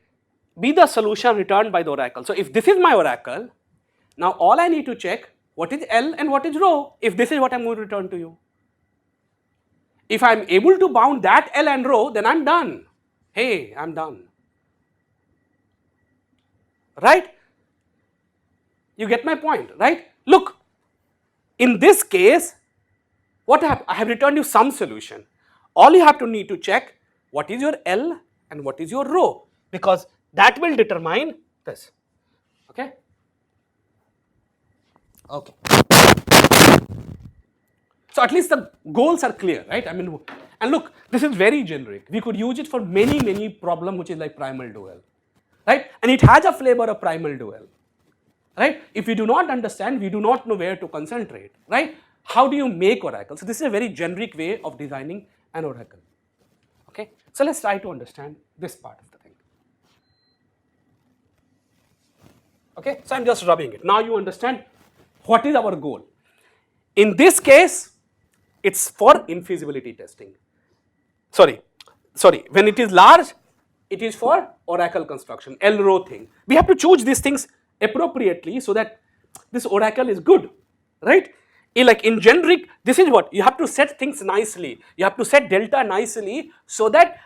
Be the solution returned by the oracle. So if this is my oracle, now all I need to check what is L and what is rho, if this is what I'm going to return to you. If I'm able to bound that L and rho, then I'm done. Hey, I'm done. Right? You get my point, right? Look, in this case, what I have returned you some solution. All you have to need to check what is your L and what is your rho, because that will determine this. Okay? Okay. So at least the goals are clear, right? I mean, and look, this is very generic. We could use it for many problem which is like primal dual, right? And it has a flavor of primal dual, right? If we do not understand, we do not know where to concentrate, right? How do you make oracles? So this is a very generic way of designing an oracle. Okay, so let's try to understand this part of the thing. Okay, so I'm just rubbing it. Now you understand what is our goal. In this case, it's for infeasibility testing. Sorry, when it is large, it is for oracle construction, L row thing. We have to choose these things appropriately so that this oracle is good, right? Like in generic, this is what you have to set things nicely. You have to set delta nicely so that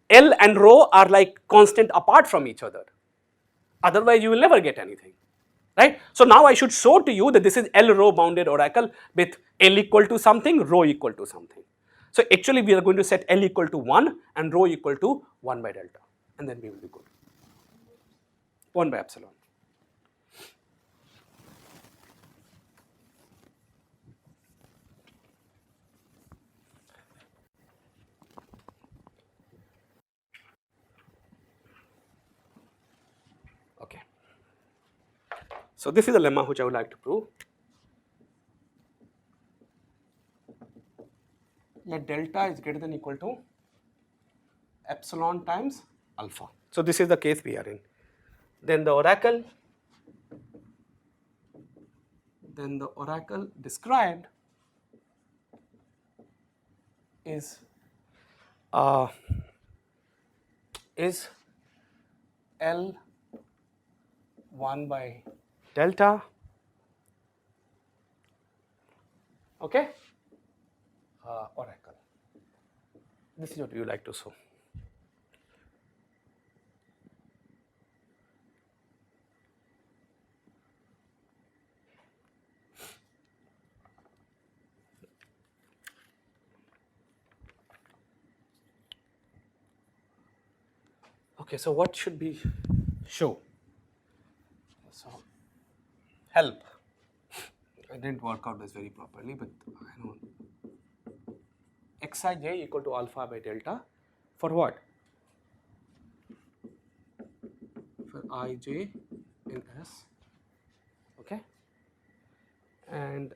L and rho are like constant apart from each other. Otherwise, you will never get anything, right? So now I should show to you that this is L rho bounded oracle with L equal to something, rho equal to something. So actually, we are going to set L equal to 1 and rho equal to 1 by delta, and then we will be good. 1 by epsilon. Okay. So this is a lemma which I would like to prove. Let delta is greater than or equal to epsilon times alpha. So this is the case we are in. Then the oracle described is L 1 by delta, okay, oracle. This is what you like to show. Okay, so what should we show? So help. I didn't work out this very properly, but I know xij equal to alpha by delta for what? For ij in S, okay, and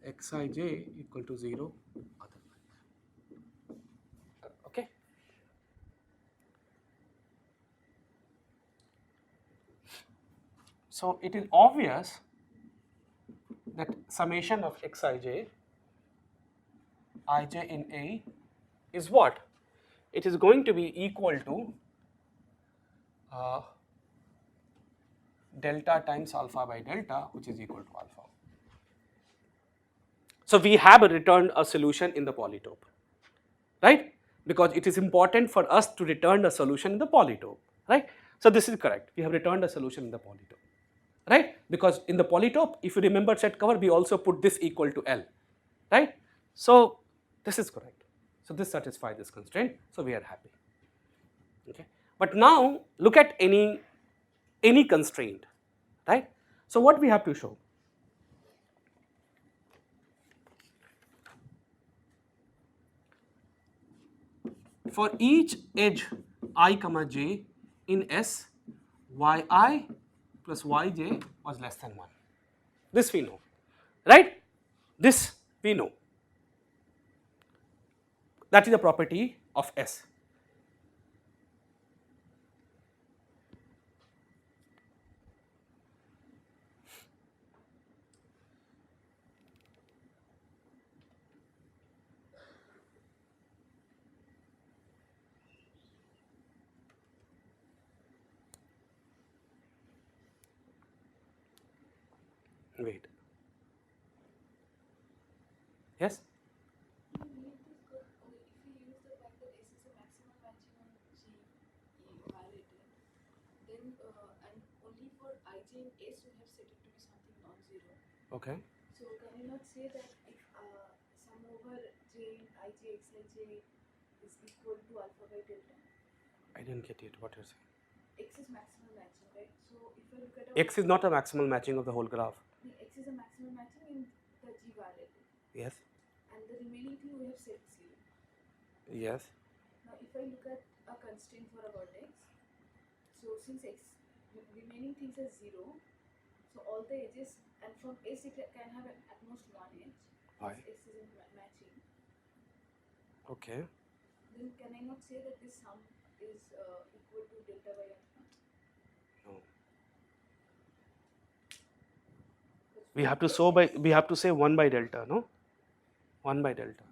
xij equal to 0 otherwise. So it is obvious that summation of xij, ij in A is what? It is going to be equal to delta times alpha by delta, which is equal to alpha. So we have returned a solution in the polytope, right? Because it is important for us to return a solution in the polytope, right? So this is correct. We have returned a solution in the polytope, right? Because in the polytope, if you remember set cover, we also put this equal to L, right? So this is correct. So this satisfies this constraint. So we are happy. Okay. But now look at any constraint, right? So what we have to show? For each edge I comma j in S, yi plus yj was less than 1. This we know, right? This we know. That is a property of S. Wait. Yes? Okay. So can you not say that if sum over j in ij xij is equal to alpha by delta? I didn't get it. What you're saying? X is maximal matching, right? So if I look at X is not a maximal matching of the whole graph. X is a maximal matching in the G variable. Yes. And the remaining thing we have set 0. Yes. Now if I look at a constraint for a vertex, so since X remaining things are 0, so all the edges, and from S it can have at most one edge. Why? X isn't matching. Okay. Then can I not say that this sum is equal to delta by alpha? No. We have to say 1 by delta, no? 1 by delta.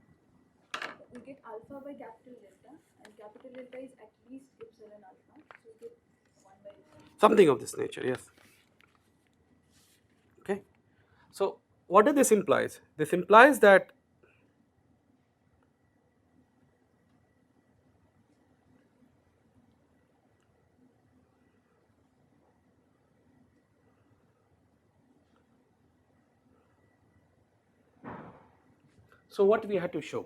We get alpha by capital delta, and capital delta is at least epsilon alpha, so we get 1 by delta. Something of this nature, yes. Okay. So what does this implies? This implies that so what we had to show.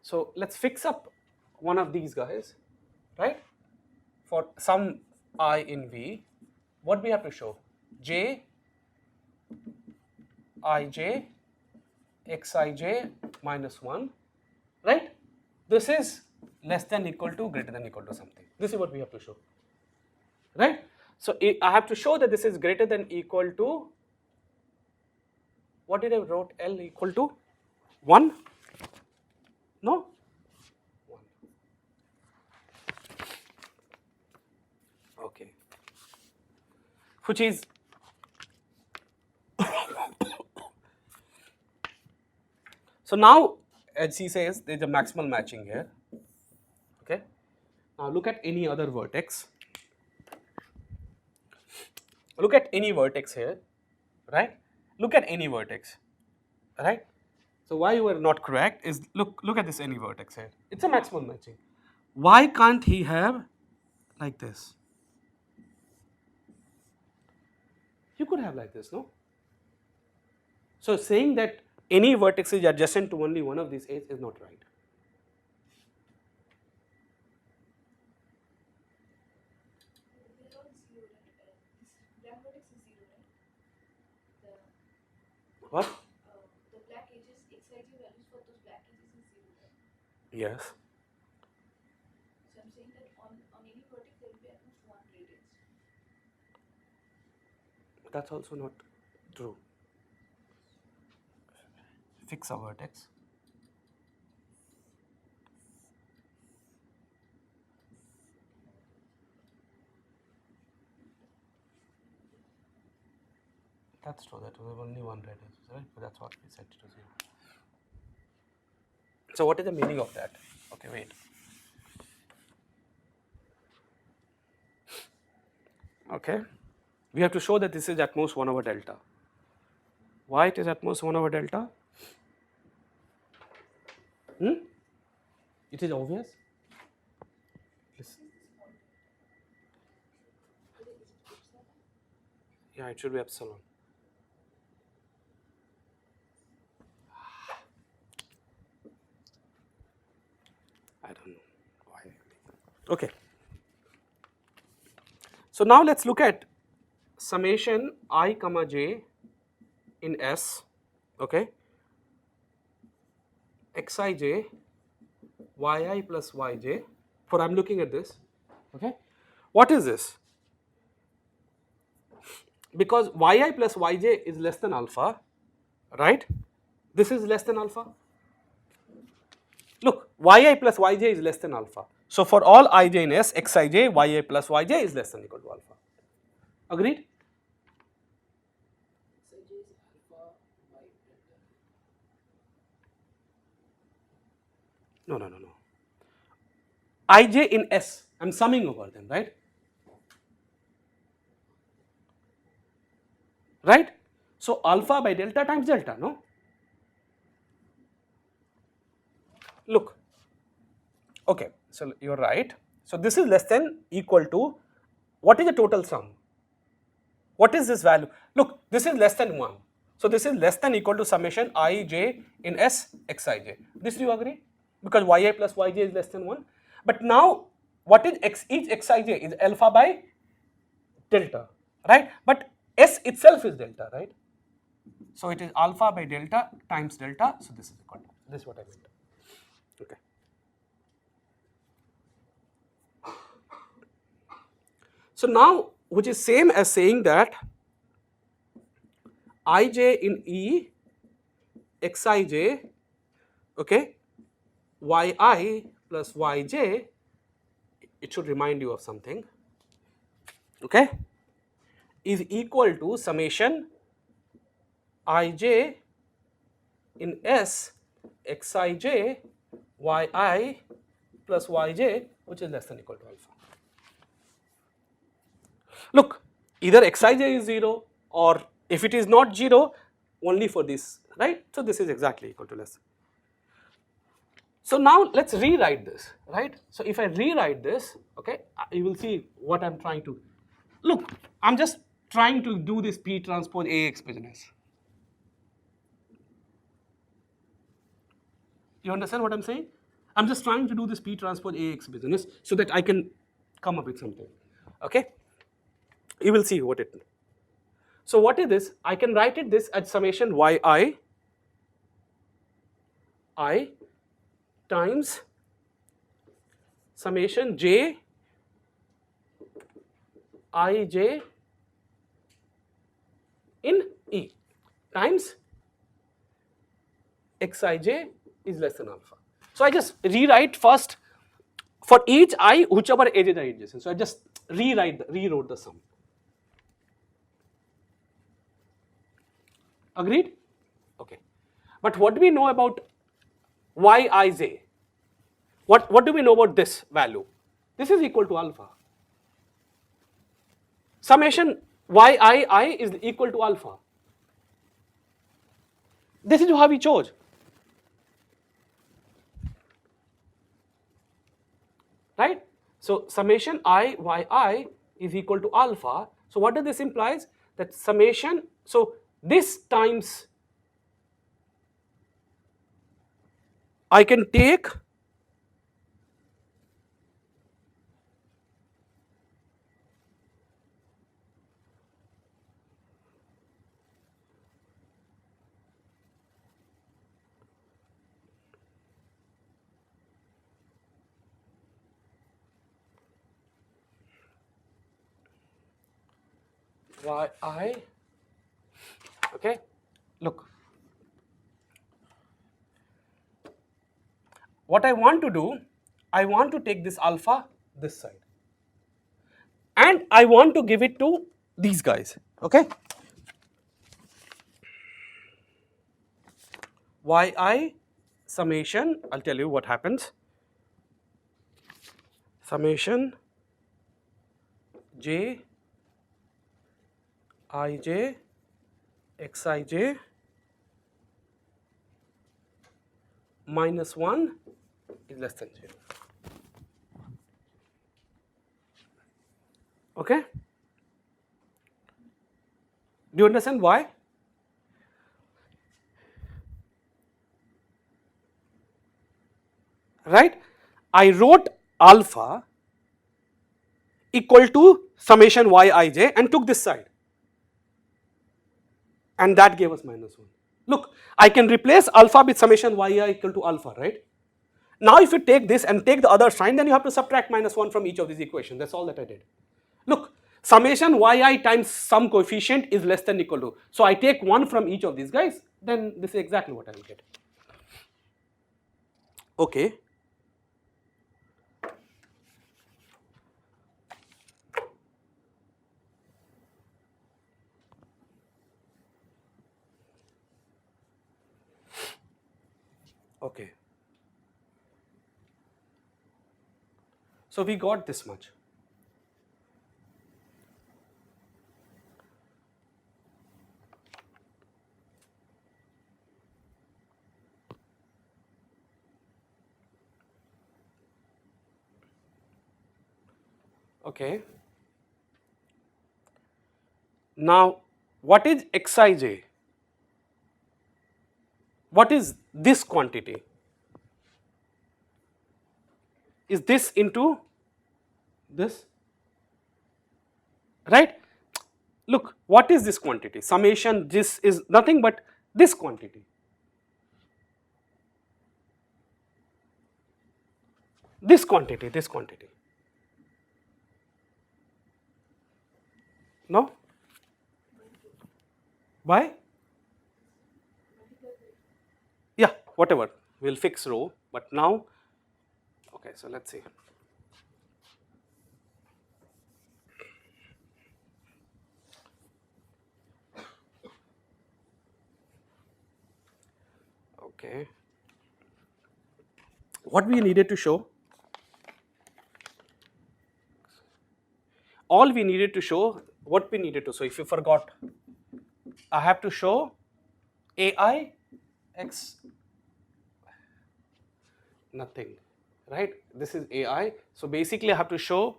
So let's fix up one of these guys, right? For some I in V, what we have to show? J, Ij, Xij minus 1, right? This is less than equal to greater than equal to something. This is what we have to show, right? So I have to show that this is greater than equal to, what did I wrote L equal to? 1? No? 1. Okay. Which is so now, as he says, there is a maximal matching here. Okay. Now look at any other vertex. Look at any vertex here, right? Look at any vertex, right? So why you are not correct is look at this any vertex here. It's a maximal matching. Why can't he have like this? You could have like this, no? So saying that any vertex is adjacent to only one of these edges is not right. They're all 0, right? This black vertex is 0, right? What? The black edges, xij values for those black edges is 0, right? Yes. So I'm saying that on any vertex there will be at most one great edge. That's also not true. Fix a vertex. That's true. That was only one red edge, right? But that's what we set to 0. So what is the meaning of that? Okay, wait. Okay, we have to show that this is at most 1 over delta. Why it is at most 1 over delta? It is obvious. Yeah, it should be epsilon. I don't know why. Okay. So now let's look at summation I comma j in S, okay, xij yi plus yj, for I'm looking at this, okay. What is this? Because yi plus yj is less than alpha, right? This is less than alpha. Look, yi plus yj is less than alpha. So for all ij in S, xij yi plus yj is less than or equal to alpha. Agreed? No. Ij in S, I'm summing over them, right? Right? So alpha by delta times delta, no? Look, okay, so you're right. So this is less than equal to, what is the total sum? What is this value? Look, this is less than 1. So this is less than equal to summation ij in S xij. This do you agree? Because yi plus yj is less than 1. But now what is each xij is alpha by delta, right? But S itself is delta, right? So it is alpha by delta times delta. So this is equal to, this is what I meant. Okay. So now, which is same as saying that ij in E xij, okay, yi plus yj, it should remind you of something, okay, is equal to summation ij in S xij yi plus yj, which is less than equal to alpha. Look, either xij is 0, or if it is not 0, only for this, right? So this is exactly equal to less. So now let's rewrite this, right? So if I rewrite this, okay, you will see what I'm trying to. Look, I'm just trying to do this P transpose AX business. You understand what I'm saying? I'm just trying to do this P transpose AX business so that I can come up with something, okay? You will see what it is. So what is this? I can write it this as summation yi I times summation j ij in E times xij is less than alpha. So I just rewrite first for each I whichever edges are adjacent. So I just rewrote the sum. Agreed? Okay. But what do we know about yij? What do we know about this value? This is equal to alpha. Summation yii is equal to alpha. This is how we chose. Right? So summation yi is equal to alpha. So what does this implies? That summation, so this times I can take yi, okay, look, what I want to do, I want to take this alpha this side and I want to give it to these guys, okay. yi summation, I'll tell you what happens, summation j ij xij minus 1 is less than 0. Okay? Do you understand why? Right? I wrote alpha equal to summation yij and took this side. And that gave us minus 1. Look, I can replace alpha with summation yi equal to alpha, right? Now if you take this and take the other sign, then you have to subtract minus 1 from each of these equations. That's all that I did. Look, summation yi times some coefficient is less than equal to. So I take 1 from each of these guys, then this is exactly what I will get. Okay. Okay. So we got this much. Okay. Now, what is xij? What is this quantity? Is this into this? Right? Look, what is this quantity? Summation, this is nothing but this quantity. This quantity, this quantity. No? Why? Yeah, whatever. We'll fix rho, but now, okay, so let's see. Okay. What we needed to show? All we needed to show, what we needed to show, if you forgot, I have to show ai x nothing, right? This is ai. So basically I have to show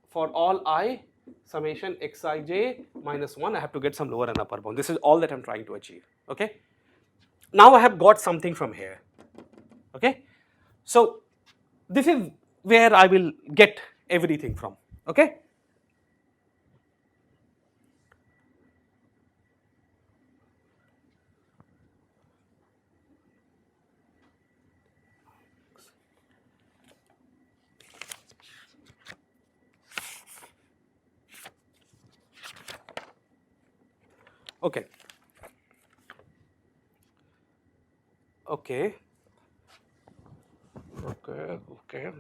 for all I summation xij minus 1, I have to get some lower and upper bound. This is all that I'm trying to achieve. Okay. Now I have got something from here. Okay. So this is where I will get everything from. Okay. Okay. Okay. Okay. Okay.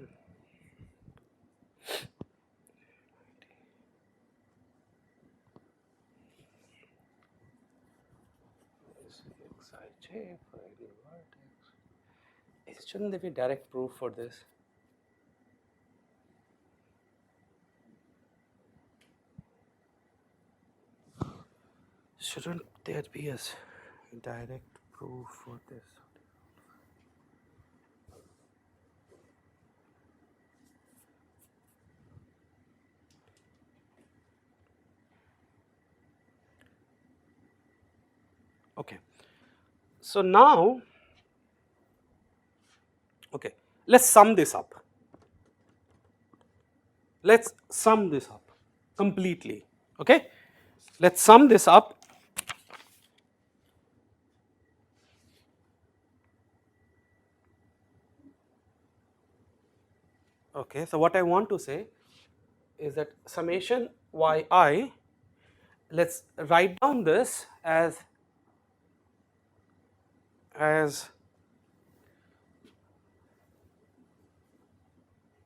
Xij for any vertex. Shouldn't there be direct proof for this? Shouldn't there be a direct proof for this? Okay. So now, okay, let's sum this up. Let's sum this up completely. Okay. Let's sum this up. Okay. So what I want to say is that summation yi, let's write down this as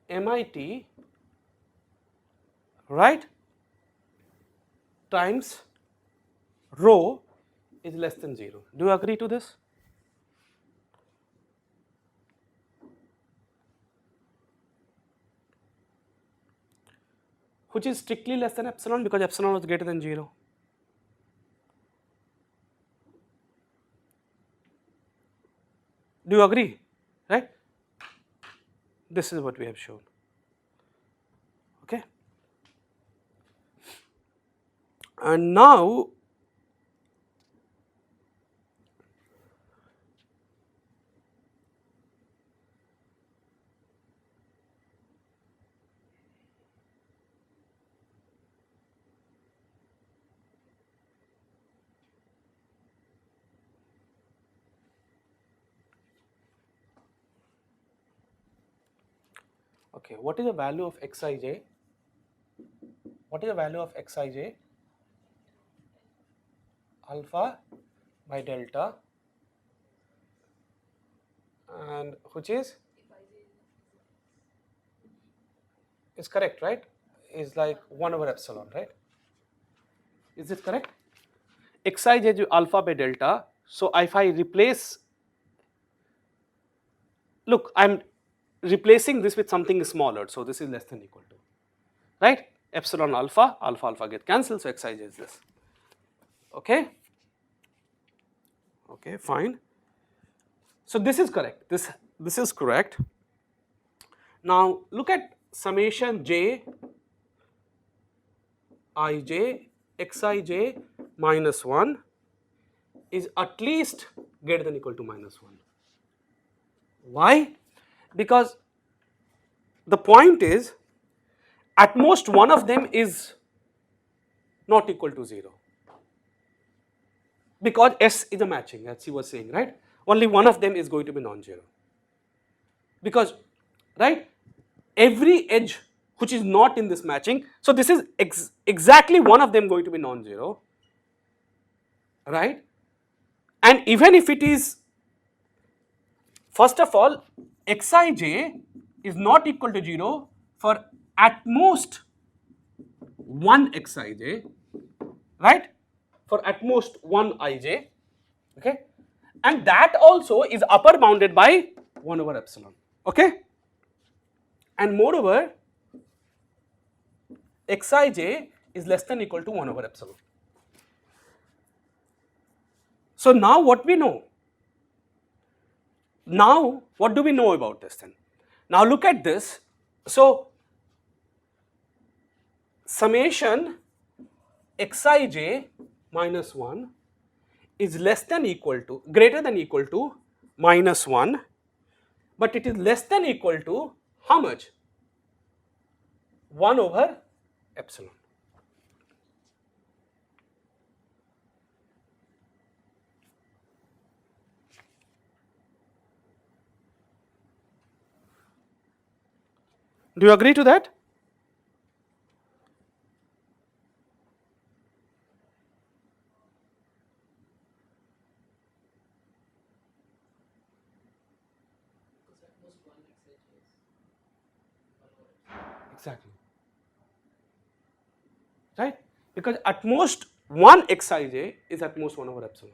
MIT, right, times rho is less than 0. Do you agree to this? which is strictly less than epsilon because epsilon was greater than 0. Do you agree? Right? This is what we have shown. Okay. And now okay, what is the value of xij? What is the value of xij? Alpha by delta, and which is correct, right? Is like 1 over epsilon, right? Is it correct? Xij is alpha by delta. So if I replace, look, I'm replacing this with something smaller. So this is less than equal to, right? Epsilon alpha, alpha alpha get cancelled. So xij is this. Okay. Okay, fine. So this is correct. This is correct. Now look at summation j ij xij minus 1 is at least greater than equal to minus 1. Why? Because the point is at most one of them is not equal to 0 because S is a matching, as he was saying, right? Only one of them is going to be non-zero because, right, every edge which is not in this matching, so this is exactly one of them going to be non-zero, right? And even if it is, first of all, xij is not equal to 0 for at most one xij, right? For at most one ij, okay? And that also is upper bounded by 1 over epsilon, okay? And moreover, xij is less than equal to 1 over epsilon. So now what we know? Now what do we know about this then? Now look at this. So summation xij minus 1 is less than equal to, greater than equal to minus 1, but it is less than equal to how much? 1 over epsilon. Do you agree to that? Exactly. Right? Because at most one xij is at most 1 over epsilon.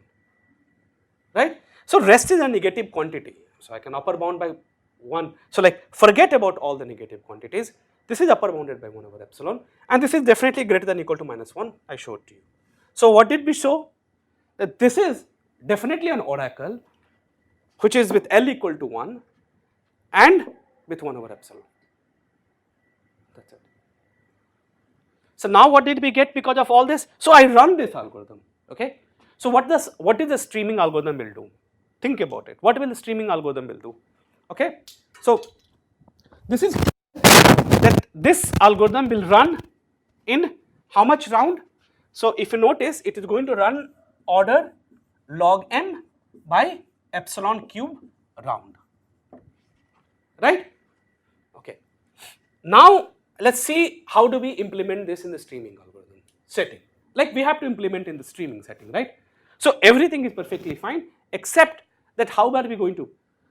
Right? So rest is a negative quantity. So I can upper bound by 1. So like forget about all the negative quantities. This is upper bounded by 1 over epsilon, and this is definitely greater than equal to minus 1. I showed to you. So what did we show? That this is definitely an oracle which is with L equal to 1 and with 1 over epsilon. That's it. So now what did we get because of all this? So I run this algorithm, okay? So what is the streaming algorithm will do? Think about it. What will the streaming algorithm will do? Okay? So this is that this algorithm will run in how much round? So if you notice, it is going to run order log n by epsilon cube round, right? Okay. Now let's see how do we implement this in the streaming algorithm setting. Like we have to implement in the streaming setting, right? So everything is perfectly fine except that how are we going to?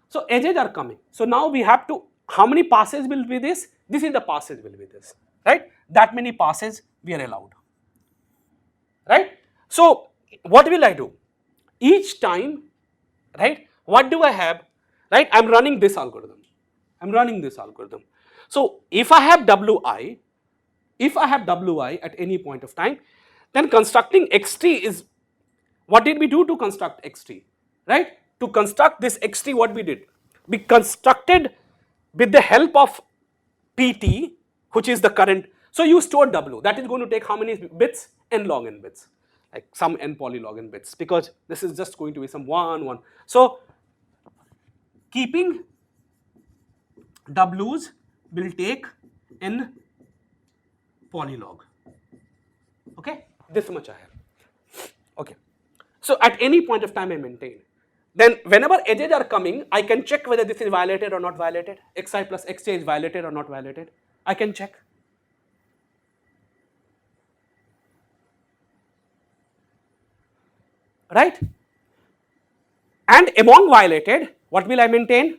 So edges are coming. So now we have to, how many passes will be this? This is the passes will be this, right? That many passes we are allowed, right? So what will I do? Each time, right, what do I have, right? I'm running this algorithm. I'm running this algorithm. So if I have wi, if I have wi at any point of time, then constructing xt is, what did we do to construct xt, right? To construct this xt, what we did, we constructed with the help of pt, which is the current. So you store w, that is going to take how many bits? N log n bits, like some n polylog n bits, because this is just going to be some 1 1. So keeping w's will take n polylog. Okay, this much I have. Okay, so at any point of time I maintain. Then whenever edges are coming, I can check whether this is violated or not violated. Xi plus xj is violated or not violated. I can check. Right? And among violated, what will I maintain?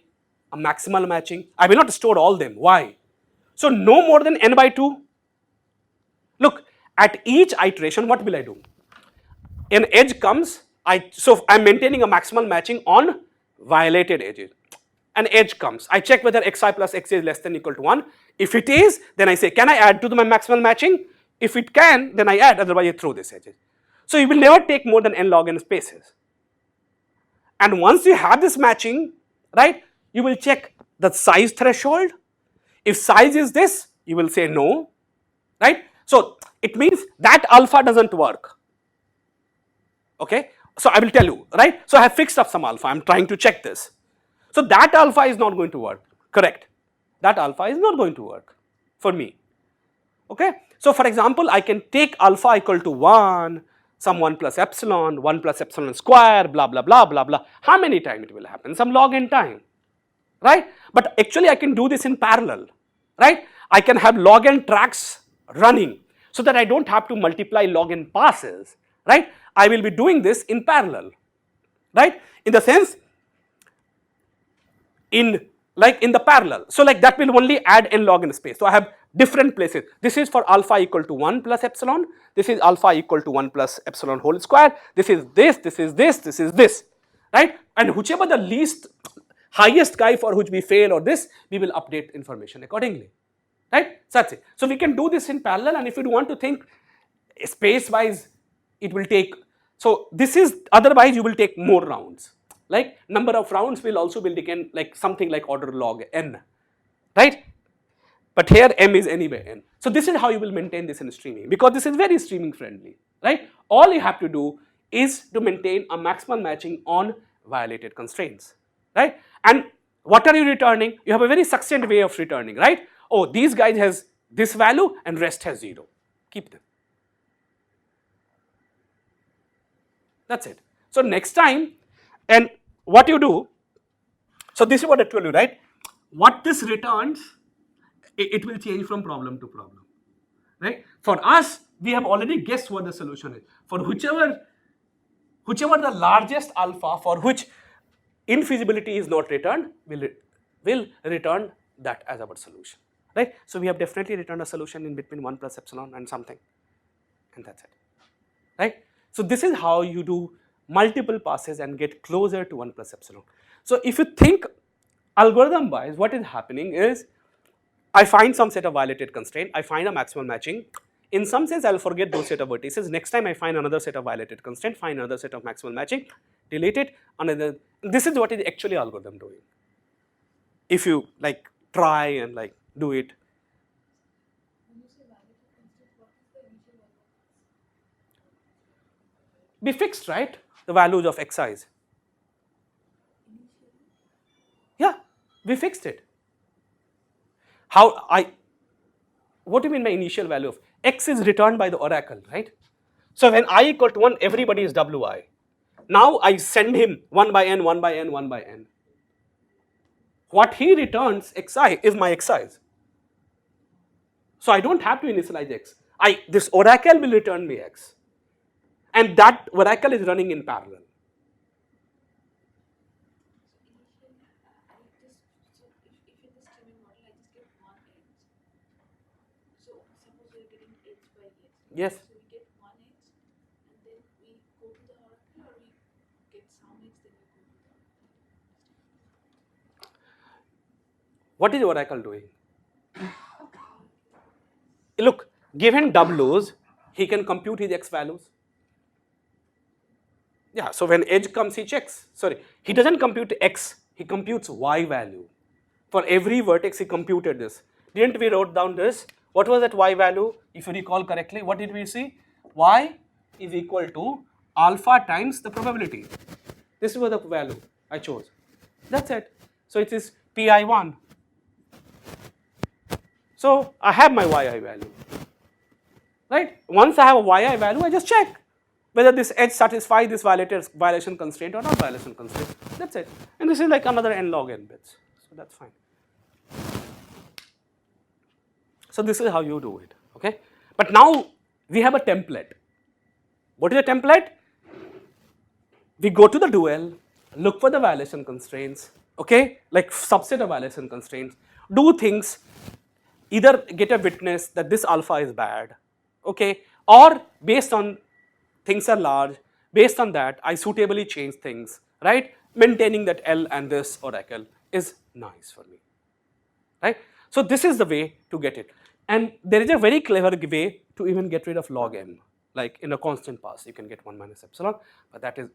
A maximal matching. I will not store all them. Why? So no more than n by 2. Look, at each iteration, what will I do? An edge comes, so I'm maintaining a maximal matching on violated edges. An edge comes, I check whether xi plus xj is less than or equal to 1. If it is, then I say, can I add to my maximal matching? If it can, then I add, otherwise I throw this edges. So you will never take more than n log n spaces. And once you have this matching, right, you will check the size threshold. If size is this, you will say no, right? So it means that alpha doesn't work. Okay, so I will tell you, right? So I have fixed up some alpha, I'm trying to check this. So that alpha is not going to work, correct? That alpha is not going to work for me. Okay, so for example, I can take alpha equal to 1, some 1 plus epsilon, 1 plus epsilon square, blah blah blah blah blah. How many times it will happen? Some log n time, right? But actually I can do this in parallel, right? I can have log n tracks running so that I don't have to multiply log n passes, right? I will be doing this in parallel, right? In the sense, in the parallel. So like that will only add n log n space. So I have different places. This is for alpha equal to 1 plus epsilon. This is alpha equal to 1 plus epsilon whole square. This is this, this is this, this is this, right? And whichever the least highest guy for which we fail or this, we will update information accordingly, right? So that's it. So we can do this in parallel, and if you want to think space wise, it will take, so this is, otherwise you will take more rounds, like number of rounds will also be taken like something like order log n, right? But here m is anyway n. So this is how you will maintain this in streaming, because this is very streaming friendly, right? All you have to do is to maintain a maximal matching on violated constraints, right? And what are you returning? You have a very succinct way of returning, right? Oh, these guys has this value and rest has 0. Keep them. That's it. So next time, and what you do, so this is what I told you, right? What this returns, it will change from problem to problem, right? For us, we have already guessed what the solution is. For whichever the largest alpha for which infeasibility is not returned, will return that as our solution, right? So we have definitely returned a solution in between 1 plus epsilon and something, and that's it, right? So this is how you do multiple passes and get closer to 1 plus epsilon. So if you think algorithm wise, what is happening is, I find some set of violated constraint, I find a maximal matching. In some sense, I will forget those set of vertices. Next time I find another set of violated constraint, find another set of maximal matching, delete it, another. This is what is actually algorithm doing. If you like try and like do it. When you say validated constraint, what is the initial value? Be fixed, right? The values of xi's. Initially, Yeah, we fixed it. How what do you mean by initial value of x is returned by the oracle, right? So when I equal to 1, everybody is wi. Now I send him 1 by n, 1 by n, 1 by n. What he returns xi is my xi's. So I don't have to initialize x. This oracle will return me x, and that oracle is running in parallel. so initially, I just, so if in the streaming model, I just get one edge. So suppose we are getting edge by edge. Yes. So we get one edge, and then we go to the oracle, or we get some edge, then we go to the oracle. What is oracle doing? Look, given W's, he can compute his x values. Yeah, so when edge comes, he checks. Sorry, he doesn't compute x, he computes y value. For every vertex, he computed this. Didn't we wrote down this? What was that y value? If you recall correctly, what did we see? Y is equal to alpha times the probability. This was the value I chose. That's it. So it is pi1. So I have my yi value. Right? Once I have a yi value, I just check whether this edge satisfies this violation constraint or not violation constraint. That's it. And this is like another n log n bits. So that's fine. So this is how you do it. Okay? But now we have a template. What is a template? We go to the dual, look for the violation constraints, okay, like subset of violation constraints, do things, either get a witness that this alpha is bad, okay, or based on things are large, based on that I suitably change things, right, maintaining that L and this oracle is nice for me, right. So this is the way to get it, and there is a very clever way to even get rid of log m, like in a constant pass you can get 1 minus epsilon, but that is,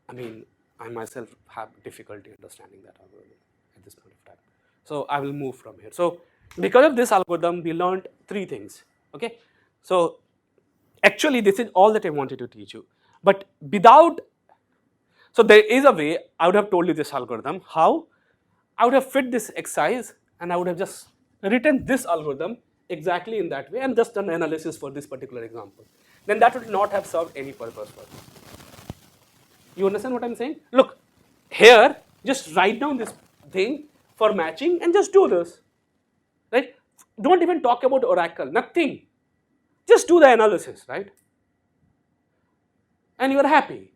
I mean, I myself have difficulty understanding that algorithm at this point of time. So I will move from here. So because of this algorithm, we learned 3 things. Okay. So actually, this is all that I wanted to teach you. But without, so there is a way I would have told you this algorithm. How? I would have fit this exercise and I would have just written this algorithm exactly in that way and just done analysis for this particular example. Then that would not have served any purpose for me. You understand what I'm saying? Look, here, just write down this thing for matching and just do this. Right? Don't even talk about oracle, nothing. Just do the analysis, right? And you are happy.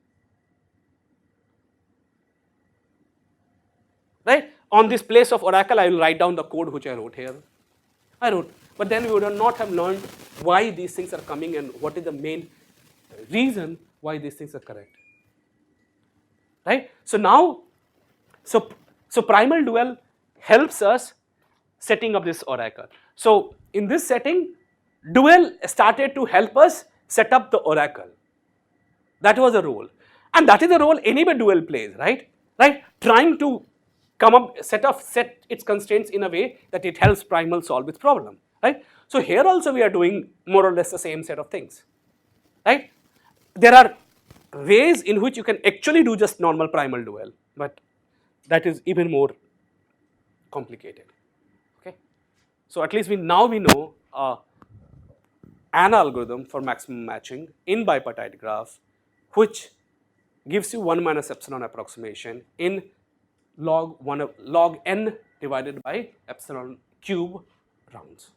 Right? On this place of oracle, I will write down the code which I wrote here. I wrote, but then we would not have learned why these things are coming and what is the main reason why these things are correct. Right? So now, so primal dual helps us setting up this oracle. So in this setting, dual started to help us set up the oracle. That was a role, and that is the role any dual plays, right? Right? Trying to come up, set its constraints in a way that it helps primal solve its problem, right? So here also we are doing more or less the same set of things, right? There are ways in which you can actually do just normal primal dual, but that is even more complicated. Okay, so at least we know an algorithm for maximum matching in bipartite graph, which gives you 1 minus epsilon approximation in log n divided by epsilon cube rounds.